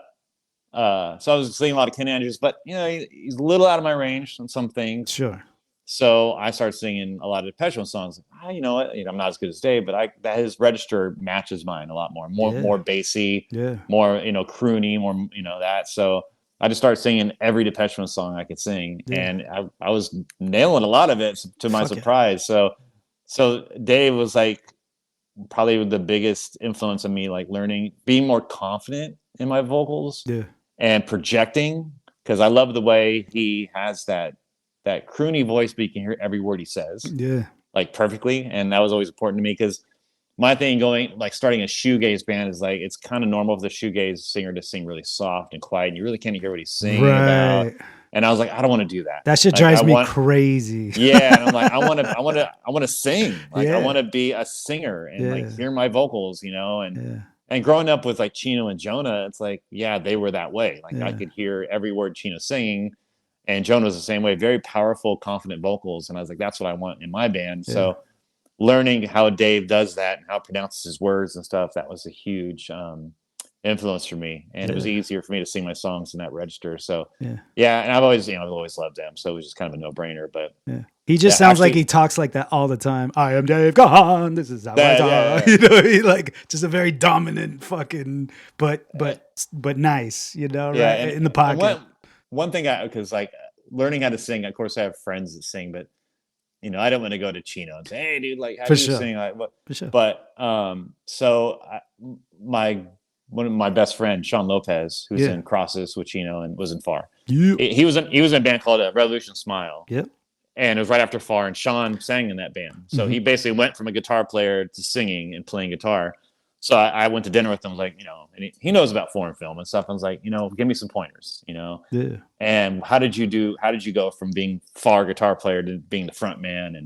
so I was singing a lot of Ken Andrews, but you know, he's a little out of my range on some things. Sure. So I started singing a lot of Depeche Mode songs. You know what? You know, I'm not as good as Dave, but his register matches mine a lot more. Yeah. More bassy, Yeah. more, you know, croony, more, you know, that. So I just started singing every Depeche Mode song I could sing, Yeah. and I was nailing a lot of it to my Fuck yeah. surprise. So Dave was like probably the biggest influence on me, like learning, being more confident in my vocals Yeah. and projecting, because I love the way he has that croony voice, but you can hear every word he says Yeah. like perfectly, and that was always important to me because my thing starting a shoegaze band is like it's kind of normal for the shoegaze singer to sing really soft and quiet, and you really can't hear what he's singing about. Right. And I was like, I don't want to do that. That shit Like, drives I me want- crazy. Yeah, and I'm like, I want to sing. Like Yeah. I want to be a singer and like Yeah. hear my vocals, you know. Yeah. And growing up with like Chino and Jonah, it's like, yeah, they were that way. Like I Yeah. could hear every word Chino singing, and Jonah was the same way. Very powerful, confident vocals, and I was like, that's what I want in my band. So learning how Dave does that and how he pronounces his words and stuff, that was a huge influence for me, and it was Yeah. easier for me to sing my songs in that register. So Yeah. and I've always loved them, so it was just kind of a no-brainer. But Yeah. He just Yeah, sounds like actually- he talks like that all the time. I am Dave Gahan. This is how I talk. Yeah. You know, he like just a very dominant fucking, but nice. You know, right and- in the pocket. and one thing, because like learning how to sing, of course I have friends that sing, but you know, I don't want to go to Chino and say, hey dude, like how For do you sure. sing? Like what? For sure. But one of my best friends, Sean Lopez, who's Yeah. in Crosses with Chino and was in Far. You. He was in a band called Revolution Smile. Yep. And it was right after Far, and Sean sang in that band. So he basically went from a guitar player to singing and playing guitar. So I went to dinner with him, like, you know, and he knows about foreign film and stuff. I was like, you know, give me some pointers, you know. Yeah. And how did you go from being Far guitar player to being the front man?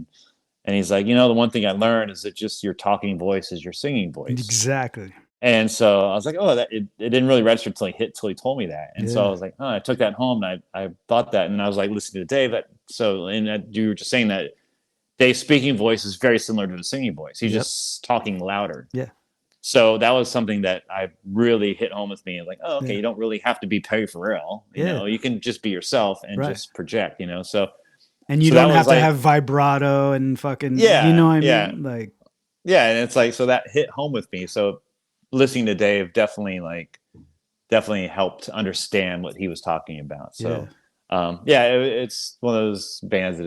And he's like, you know, the one thing I learned is that just your talking voice is your singing voice. Exactly. And so I was like, oh, it didn't really register till he told me that. And so Yeah. I was like, oh, I took that home and I thought that, and I was like listening to Dave. You were just saying that Dave's speaking voice is very similar to the singing voice. He's Yep. just talking louder. Yeah. So that was something that I really hit home with me. Like, oh, okay, Yeah. you don't really have to be Perry Farrell. You Yeah. know, you can just be yourself and Right. just project, you know. So And you So that don't was have to like- have vibrato and fucking, Yeah, you know what I yeah. mean? Like, yeah, and it's like, so that hit home with me. So listening to Dave definitely helped understand what he was talking about. So it's one of those bands that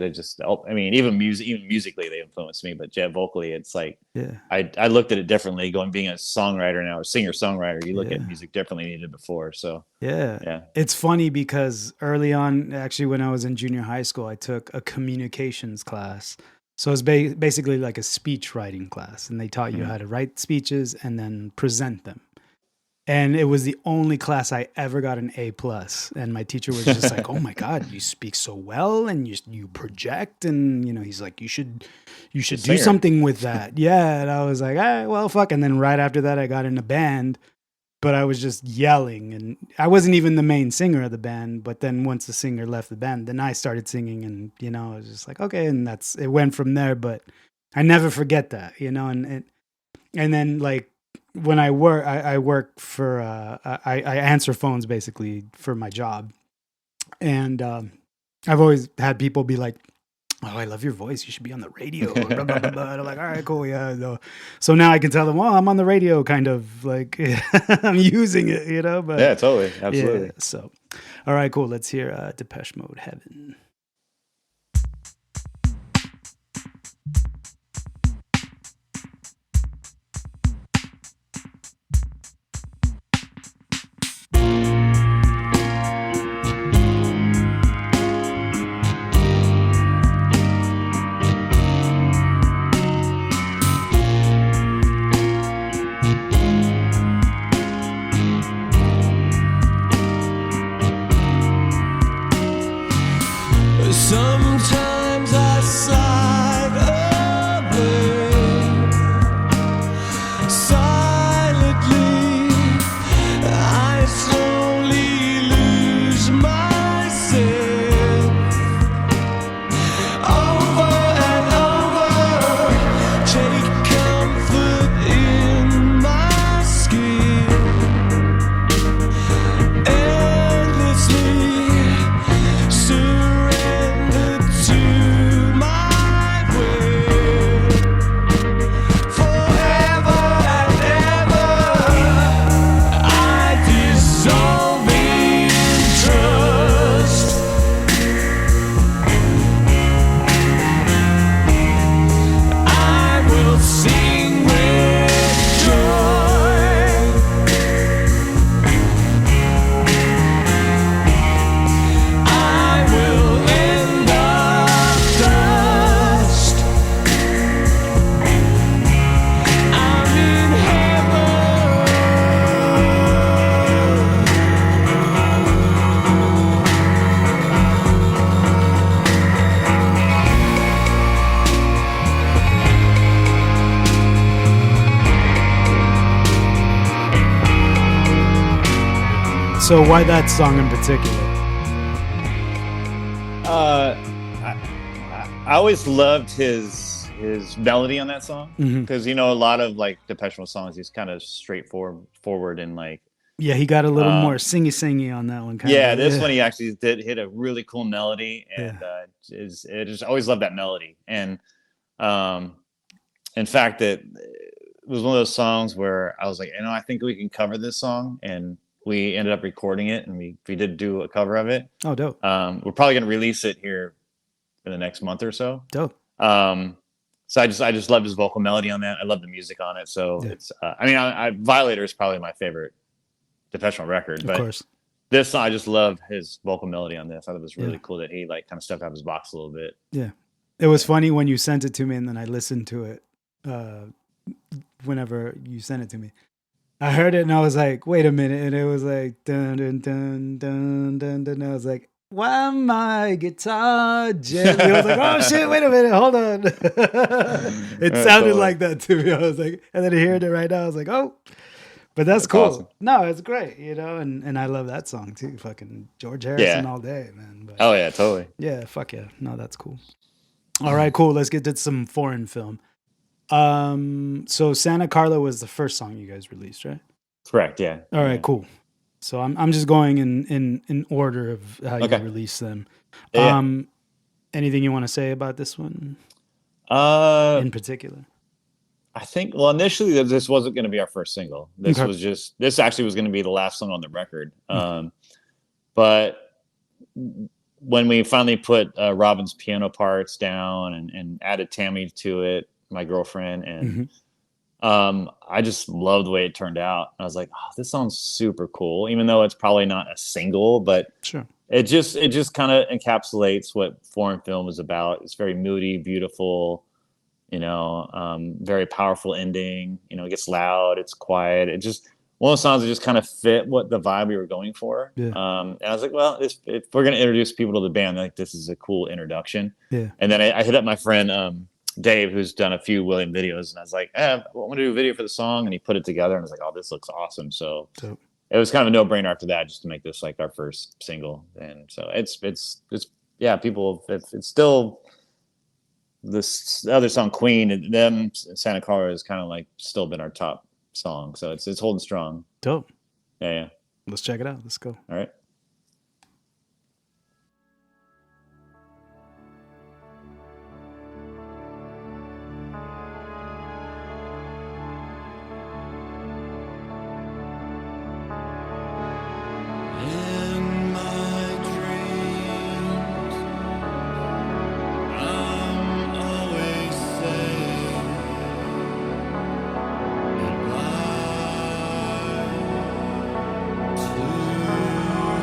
even musically they influenced me, but vocally it's like yeah. I looked at it differently, being a songwriter now, or singer-songwriter, you look at Yeah. music differently than you did before. So Yeah. It's funny because early on, actually, when I was in junior high school, I took a communications class. So it's basically like a speech writing class, and they taught you how to write speeches and then present them. And it was the only class I ever got an A+. And my teacher was just like, "Oh my God, you speak so well, and you project." And you know, he's like, "You should do singer. something with that." Yeah, and I was like, well, fuck." And then right after that, I got in a band, but I was just yelling, and I wasn't even the main singer of the band. But then once the singer left the band, then I started singing, and you know, I was just like, okay, and it went from there. But I never forget that, you know, and then like. When I work for, I answer phones basically for my job. And I've always had people be like, "Oh, I love your voice. You should be on the radio." Blah, blah, blah, blah. And I'm like, all right, cool. Yeah. No. So now I can tell them, well, I'm on the radio, kind of like I'm using it, you know? But yeah, totally. Absolutely. yeah, so, all right, cool. Let's hear Depeche Mode Heaven. Sometimes I slide away silently. I slowly lose myself over and over. Take comfort in my skin. Endlessly surrender to my will. Forever and ever, I dissolve in trust. I will sing with joy. I will end up dust. I'm in heaven. So why that song in particular? I always loved his melody on that song Mhm. because a lot of like Depeche Mode songs, he's kind of straightforward and like Yeah, he got a little more singy on that one. this one he actually did hit a really cool melody and it just always loved that melody and in fact it was one of those songs where I was like I think we can cover this song and we ended up recording it and we did do a cover of it. Oh, dope. We're probably going to release it here in the next month or so. Dope. So I just loved his vocal melody on that. I love the music on it. So it's Violator is probably my favorite Depeche Mode record, but Of course. this song, I just love his vocal melody on this. I thought it was really cool that he like kind of stepped out of his box a little bit. Yeah. It was funny when you sent it to me and then I listened to it whenever you sent it to me. I heard it and I was like, wait a minute. And it was like, dun, dun, dun, dun, dun, dun. And I was like, why my guitar gently? I was like, oh shit, wait a minute, hold on. It sounded like that to me. I was like, and then hearing it right now, I was like, oh. But that's cool. Awesome. No, it's great, and I love that song too. Fucking George Harrison all day, man. But, Oh yeah, totally. yeah, fuck yeah. No, that's cool. All right, cool. Let's get to some foreign film. So Santa Carla was the first song you guys released, right? Correct. Yeah. All right, cool. So I'm just going in order of how you release them. Yeah. Anything you want to say about this one in particular? I think initially this wasn't going to be our first single. This actually was going to be the last song on the record. But when we finally put Robin's piano parts down and added Tammy to it, my girlfriend, and I just loved the way it turned out. I was like, oh, this sounds super cool, even though it's probably not a single, but sure. It just kind of encapsulates what foreign film is about. It's very moody, beautiful, very powerful ending. It gets loud, it's quiet. It just one of those songs that just kind of fit what the vibe we were going for. Yeah. And I was like, well, if we're going to introduce people to the band, like this is a cool introduction. Yeah. And then I hit up my friend Dave, who's done a few William videos, and I was like, I want to do a video for the song, and he put it together, and I was like, oh, this looks awesome. So it was kind of a no-brainer after that, just to make this like our first single. And so it's people, it's still this other song, Queen, and them Santa Clara has kind of like still been our top song. So it's holding strong. Dope. Yeah. Let's check it out. Let's go. All right. To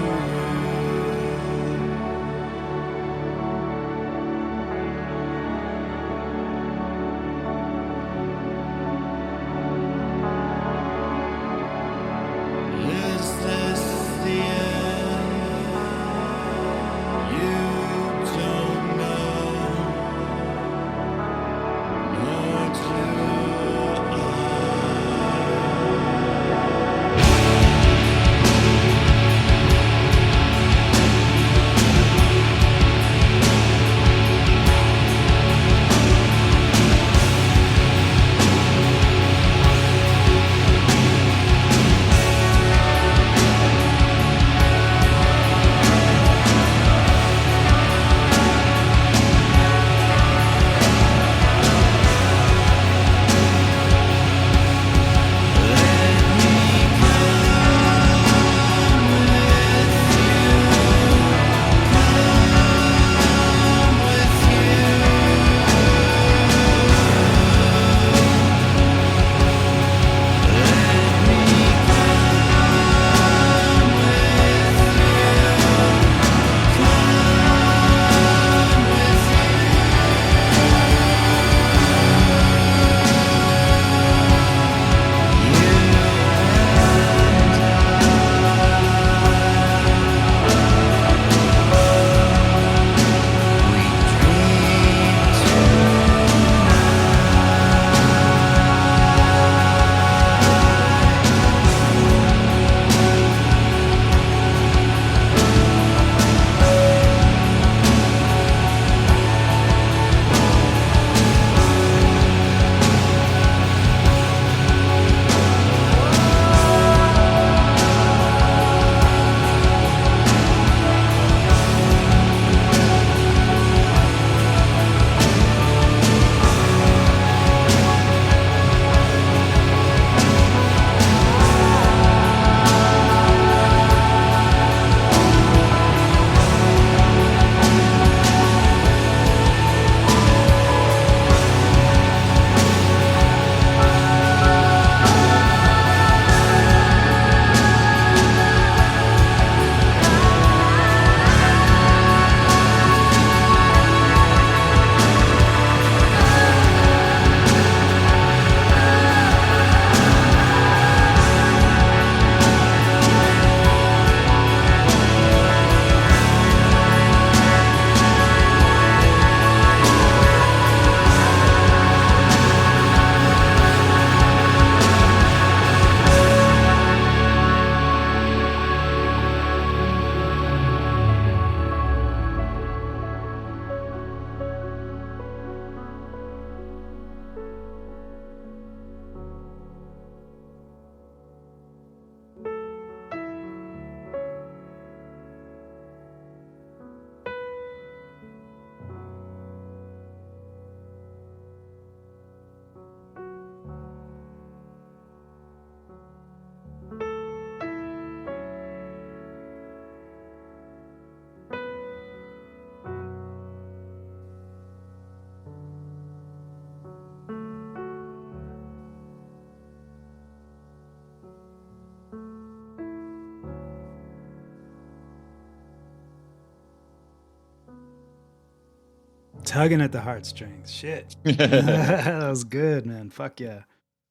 Tugging at the heartstrings. Shit. That was good, man. Fuck yeah.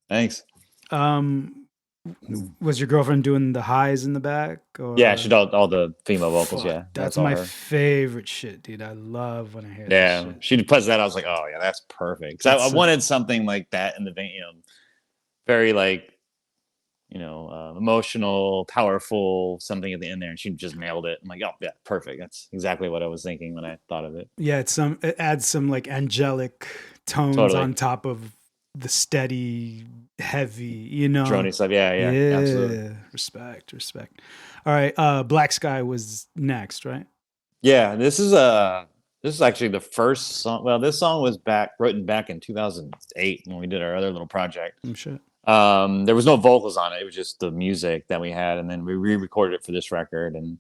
Thanks. Was your girlfriend doing the highs in the back? Or? Yeah, she did all the female vocals. Fuck, Yeah, that's all my her. favorite shit, dude. I love when I hear that Yeah, shit. she plays that. I was like, oh yeah, that's perfect. Because I wanted something like that in the vein, very like, emotional, powerful, something at the end there, and she just nailed it. I'm like, oh yeah, perfect. That's exactly what I was thinking when I thought of it. Yeah, it adds some like angelic tones on top of the steady, heavy, drony stuff. Yeah, absolutely. Respect. All right, Black Sky was next, right? Yeah, this is actually the first song. Well, this song was written back in 2008 when we did our other little project. I'm sure. There was no vocals on it. It was just the music that we had, and then we re-recorded it for this record. And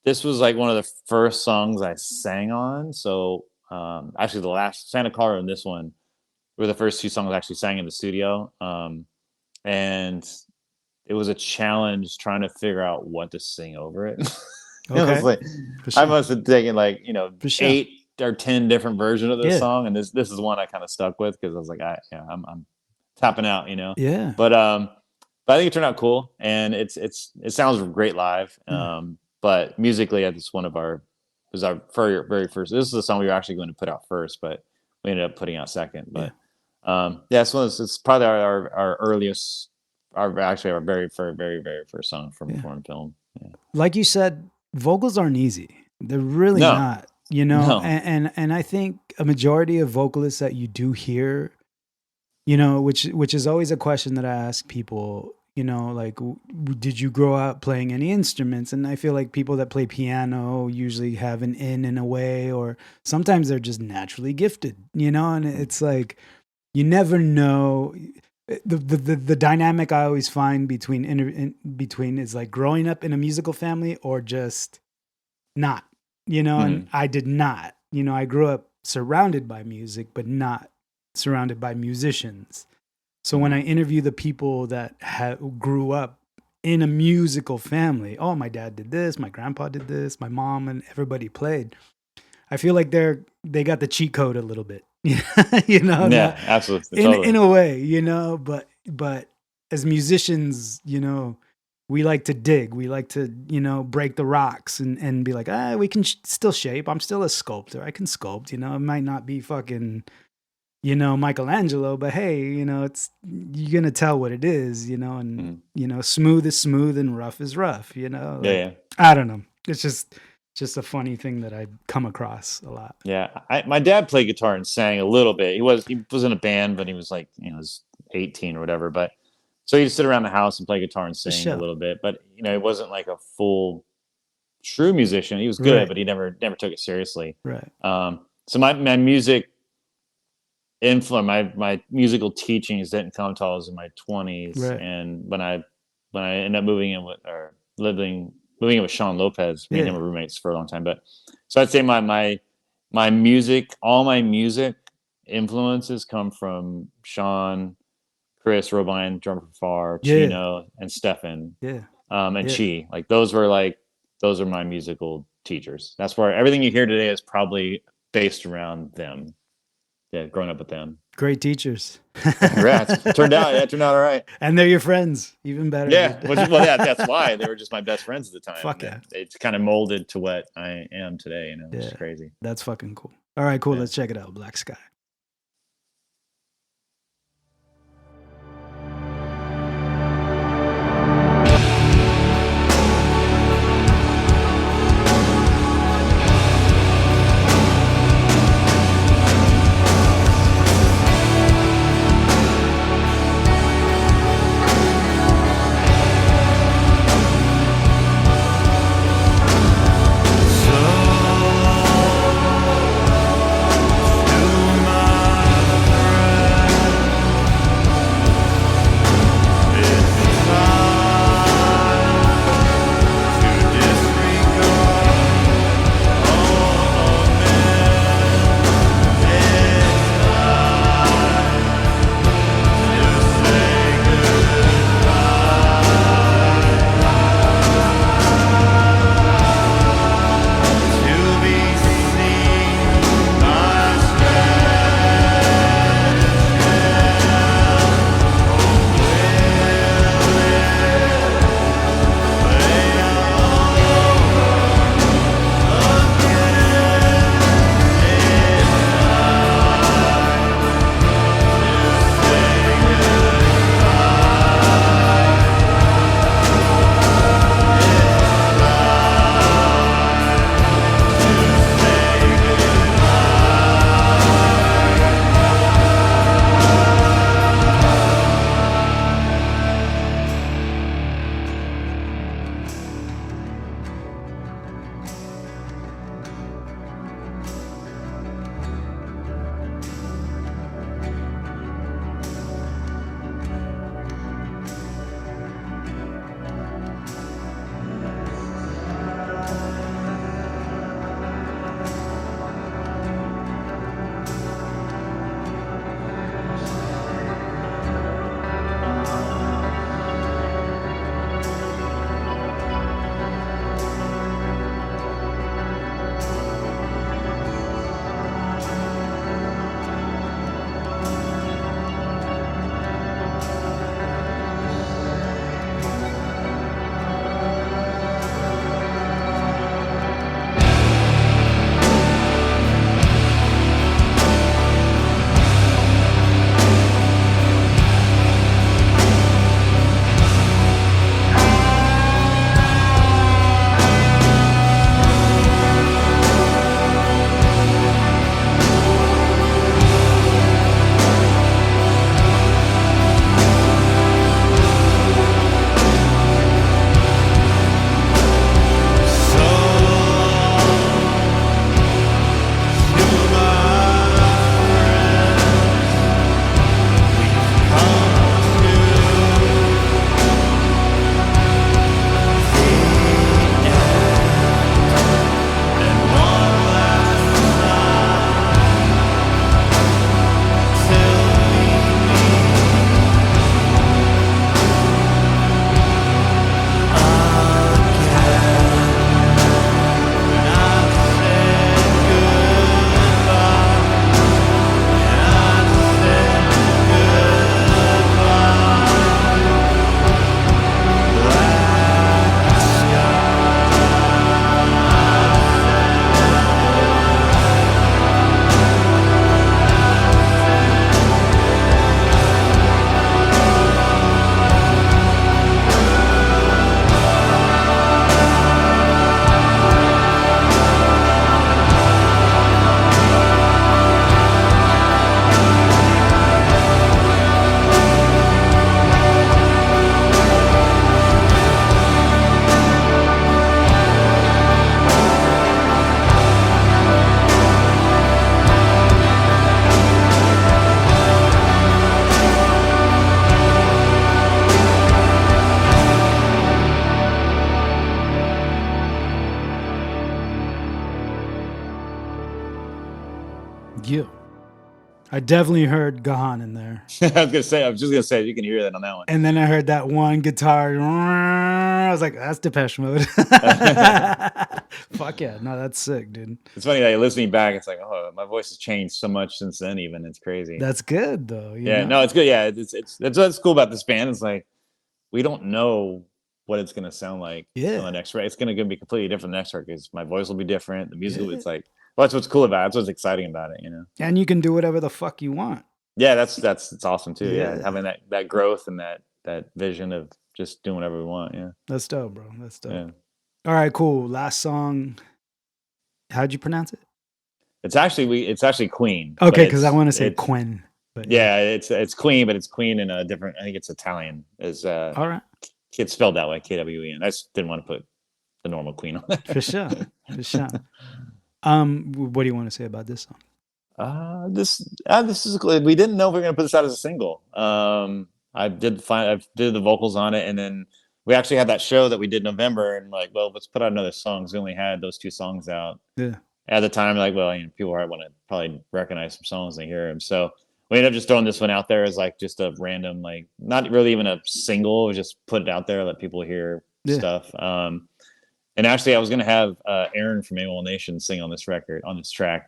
this was like one of the first songs I sang on. So actually, the last Santa Clara and this one were the first two songs I actually sang in the studio. And it was a challenge trying to figure out what to sing over it. Okay. I must have taken 8 or 10 different versions of this song, and this is one I kind of stuck with because I was like, I'm tapping out, Yeah. But I think it turned out cool, and it sounds great live. But musically, it's was our very first. This is the song we were actually going to put out first, but we ended up putting out second. But it's probably our earliest, our very first song from foreign film. Yeah. Like you said, vocals aren't easy. They're really not. No. And I think a majority of vocalists that you do hear, which is always a question that I ask people, like, did you grow up playing any instruments? And I feel like people that play piano usually have an in a way, or sometimes they're just naturally gifted, and it's like, you never know. The dynamic I always find between is like growing up in a musical family or just not, and I did not, I grew up surrounded by music, but not surrounded by musicians. So when I interview the people that grew up in a musical family, oh, my dad did this, my grandpa did this, my mom and everybody played. I feel like they got the cheat code a little bit, Yeah, absolutely. In a way, but as musicians, we like to dig, we like to, break the rocks and be like, we can still shape. I'm still a sculptor. I can sculpt, it might not be fucking, Michelangelo, but hey, it's, you're going to tell what it is, and, smooth is smooth and rough is rough, I don't know. It's just a funny thing that I come across a lot. Yeah. My dad played guitar and sang a little bit. He was in a band, but he was like, he was 18 or whatever. But so he'd sit around the house and play guitar and sing a little bit, but he wasn't like a full true musician. He was good, but he never took it seriously. Right. So my music influence, my musical teachings didn't come until I was in my 20s. Right. And when I ended up moving in with Sean Lopez, me and him were roommates for a long time. But so I'd say my music, all my music influences come from Sean, Chris, Robine, drummer for Far, Chino, and Stefan. Yeah. And Chi. Like those are my musical teachers. That's where everything you hear today is probably based around them. Yeah, growing up with them. Great teachers. It turned out all right. And they're your friends, even better. Yeah, that's why they were just my best friends at the time. Fuck yeah. It's kind of molded to what I am today. Which is crazy. That's fucking cool. All right, cool. Yeah. Let's check it out. Black Sky. So Yeah. I definitely heard Gahan in there. I was just gonna say you can hear that on that one. And then I heard that one guitar. I was like, that's Depeche Mode. Fuck yeah. No, that's sick, dude. It's funny that listening back, it's like, oh, my voice has changed so much since then. Even it's crazy. That's good though. You know? No, it's good. Yeah, it's what's cool about this band. It's like we don't know what it's gonna sound like on the next record. It's gonna be completely different next record because my voice will be different. The music, it's like, well, that's what's cool about it. That's what's exciting about it, you know. And you can do whatever the fuck you want. Yeah, it's awesome too. Yeah, having that growth and that vision of just doing whatever we want. Yeah, that's dope, bro. That's dope. Yeah. All right, cool. Last song. How'd you pronounce it? It's actually Queen. Okay, because I want to say Quinn. But yeah, it's Queen, but it's Queen in a different. I think it's Italian. All right. It's spelled that way, KWEN. I just didn't want to put the normal Queen on it. For sure. What do you want to say about this song? This is we didn't know if we were going to put this out as a single. I did the vocals on it, and then we actually had that show that we did in November, and like, well, let's put out another song. We only had those 2 songs out. Yeah. At the time, like, well, people want to probably recognize some songs and hear them. So we ended up just throwing this one out there as like just a random, like not really even a single. We just put it out there, let people hear stuff. And actually, I was going to have Aaron from AWOL Nation sing on this track,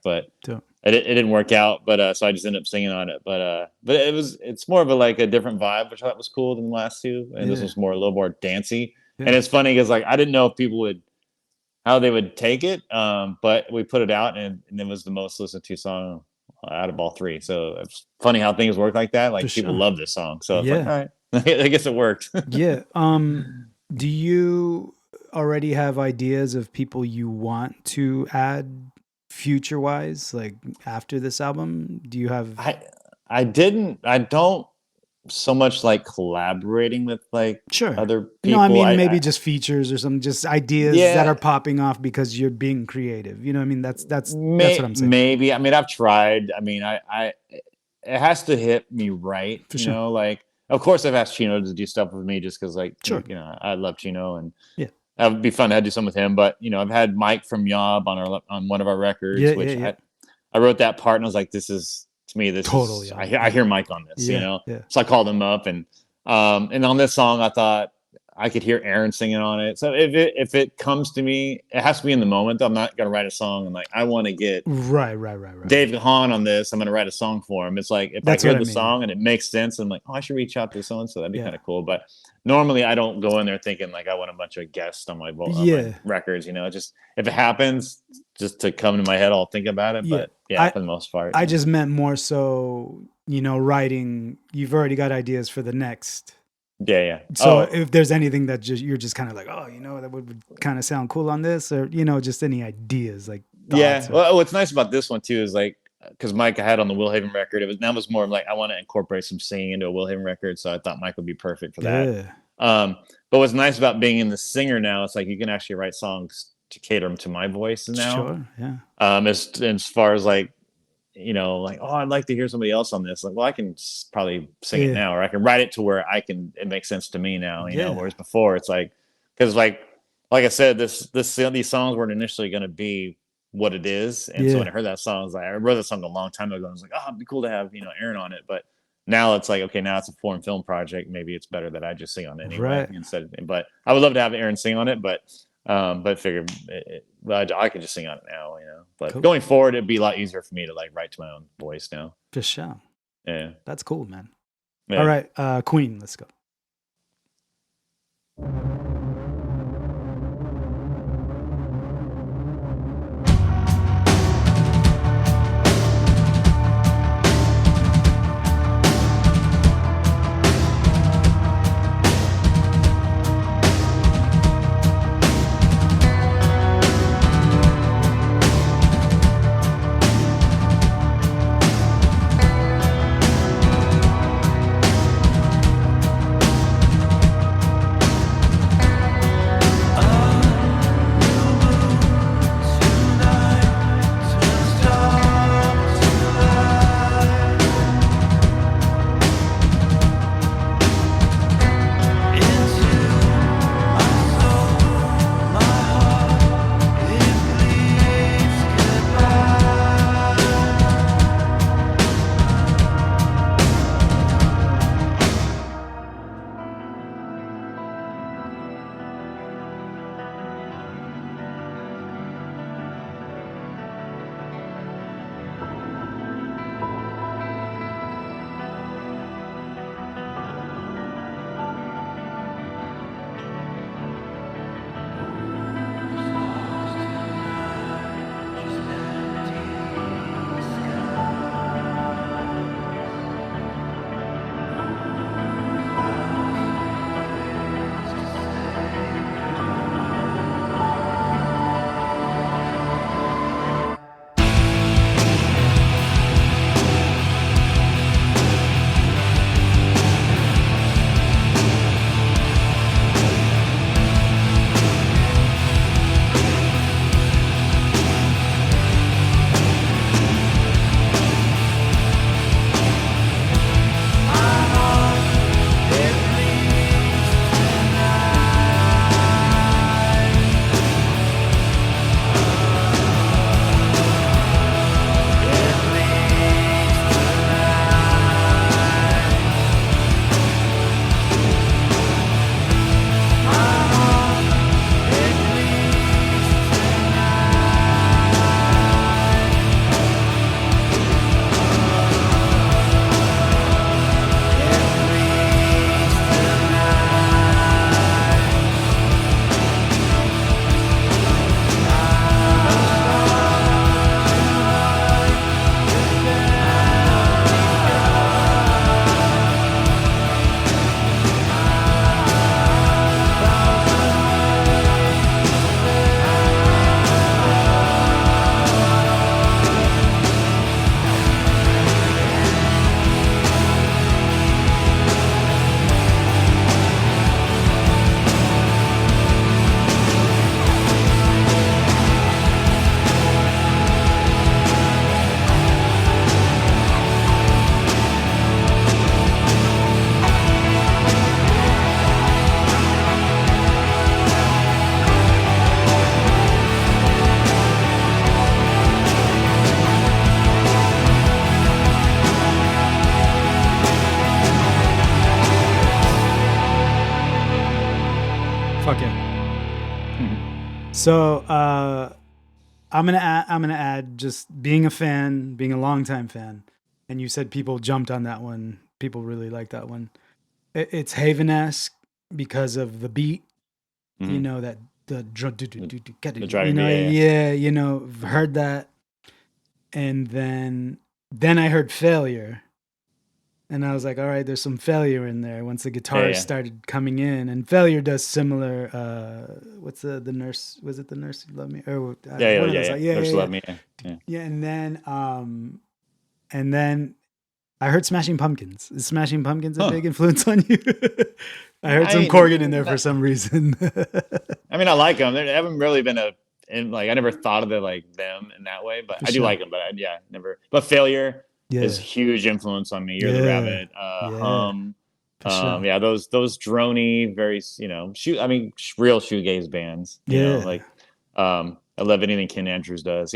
but it didn't work out. But so I just ended up singing on it. But it's more of a different vibe, which I thought was cool than the last 2. And this was a little more dancey. Yeah. And it's funny because like I didn't know if people how they would take it. But we put it out, and it was the most listened to song out of all 3. So it's funny how things work like that. Like people love this song. So it's like, all right, I guess it worked. Yeah. Do you already have ideas of people you want to add future wise, like after this album? Do you have? I don't so much like collaborating with like other people. No, I mean maybe just features or something, just ideas that are popping off because you're being creative. You know what I mean? That's what I'm saying. Maybe. I mean, I've tried. I mean, it has to hit me right. For you know, like of course I've asked Chino to do stuff with me just because like you know, I love Chino, and that would be fun to do something with him. But you know, I've had Mike from Yob on one of our records, which I wrote that part, and I was like, this is to me, this totally. I hear Mike on this, you know. Yeah. So I called him up, and on this song, I thought I could hear Aaron singing on it. So if it comes to me, it has to be in the moment. I'm not gonna write a song and like I want to get right. Dave Gahan on this. I'm gonna write a song for him. It's like if I hear the song and it makes sense, I'm like, oh, I should reach out to someone. So that'd be kind of cool. But normally I don't go in there thinking like I want a bunch of guests on my records. You know, just if it happens, just to come to my head, I'll think about it. But for the most part, I just meant more so, you know, writing. You've already got ideas for the next. Yeah. So if there's anything that you're just kind of like, oh, you know, that would kind of sound cool on this, or you know, just any ideas like. Well, what's nice about this one too is like because Mike I had on the Will Haven record, that was more of like I want to incorporate some singing into a Will Haven record, so I thought Mike would be perfect for that. Yeah. But what's nice about being in the singer now, it's like you can actually write songs to cater them to my voice now. Sure. Yeah. As far as like, you know, like, oh, I'd like to hear somebody else on this. Like, well, I can probably sing it now, or I can write it to where it makes sense to me now, you know, whereas before it's like, because like I said, these songs weren't initially going to be what it is. And so when I heard that song, I was like, I wrote that song a long time ago. I was like, oh, it'd be cool to have, you know, Aaron on it. But now it's like, okay, now it's a foreign film project. Maybe it's better that I just sing on it anyway. Right. But I would love to have Aaron sing on it, but figured I could just sing on it now, you know. But going forward, it'd be a lot easier for me to like write to my own voice now. For sure. Yeah. That's cool, man. Yeah. All right, Queen, let's go. So I'm gonna add just being a fan, being a longtime fan, and you said people jumped on that one. People really like that one. It's Haven-esque because of the beat. You know that the driving beat. beat, Yeah, you know, heard that, and then I heard Failure. And I was like, all right, there's some Failure in there once the guitarist started coming in. And Failure does similar, what's the nurse? Was it the Nurse Who Loved Me? Or, Nurse Who Loved Me. Yeah, and then I heard Smashing Pumpkins. Is Smashing Pumpkins a big influence on you? I heard some Corgan in there for some reason. I mean, I like them. They haven't really been I never thought of it like them in that way, but I do like them. But never. But Failure is a huge influence on me. You're the Rabbit, Hum. Those droney, very, real shoegaze bands. You know, I love anything Ken Andrews does.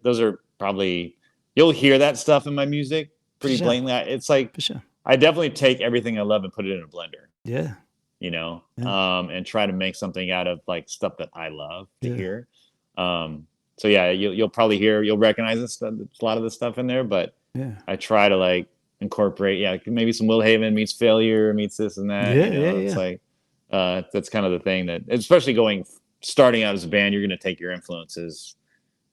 Those are probably, you'll hear that stuff in my music pretty blatantly. It's like, I definitely take everything I love and put it in a blender. Yeah. You know, and try to make something out of like stuff that I love to hear. You'll probably you'll recognize a lot of the stuff in there, but I try to like incorporate, maybe some Will Haven meets Failure meets this and that. It's like, that's kind of the thing that, especially starting out as a band, you're going to take your influences,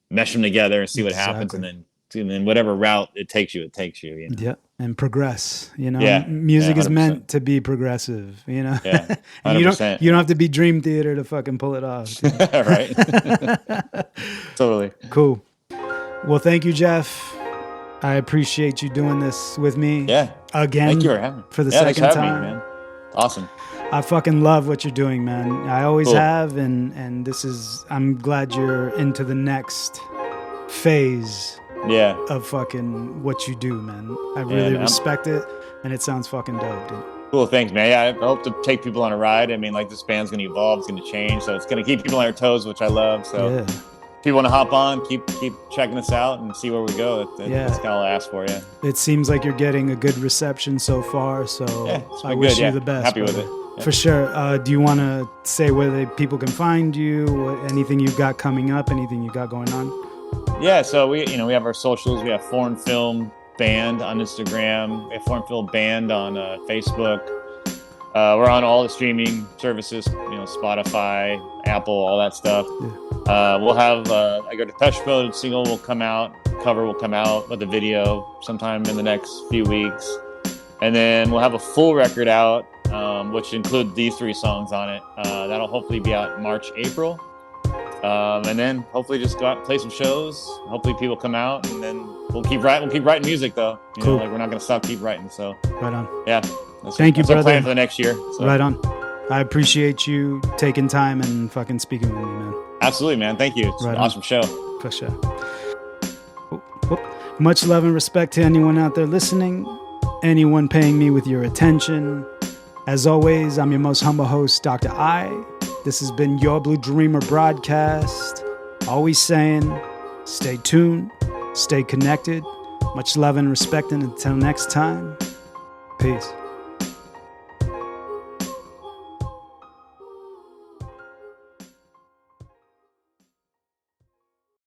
mesh them together and see what happens. And then whatever route it takes you, you know? Yeah. And progress, music is meant to be progressive, Yeah. And you don't have to be Dream Theater to fucking pull it off. Right. Totally. Cool. Well, thank you, Jeff. I appreciate you doing this with me. Yeah. Again. Thank you for having me. For the second time. Me, man. Awesome. I fucking love what you're doing, man. I always have, and I'm glad you're into the next phase of fucking what you do, man. I really respect it, and it sounds fucking dope, dude. Cool, thanks, man. I hope to take people on a ride. I mean, like, this band's going to evolve, it's going to change, so it's going to keep people on their toes, which I love. So if you want to hop on, keep checking us out and see where we go. That's kind of all I ask for, It seems like you're getting a good reception so far, so I wish you the best. Happy with it. For sure. Do you want to say where people can find you? Anything you've got coming up? Anything you got going on? Yeah, so we have our socials. We have Foreign Film Band on Instagram. We have Foreign Film Band on Facebook. We're on all the streaming services, Spotify, Apple, all that stuff. We'll have I Go to Depeche Mode single will come out, cover will come out with the video sometime in the next few weeks. And then we'll have a full record out, which include these 3 songs on it. That'll hopefully be out March, April. And then hopefully just go out and play some shows. Hopefully people come out, and then we'll keep writing. We'll keep writing music though. We're not going to keep writing. So right on. Yeah. Thank you, brother. Our plan for the next year. So. Right on. I appreciate you taking time and fucking speaking with me, man. Absolutely, man. Thank you. It's an awesome show. For sure. Much love and respect to anyone out there listening. Anyone paying me with your attention. As always, I'm your most humble host, Dr. I. This has been Your Blue Dreamer broadcast. Always saying, stay tuned, stay connected. Much love and respect, and until next time, peace.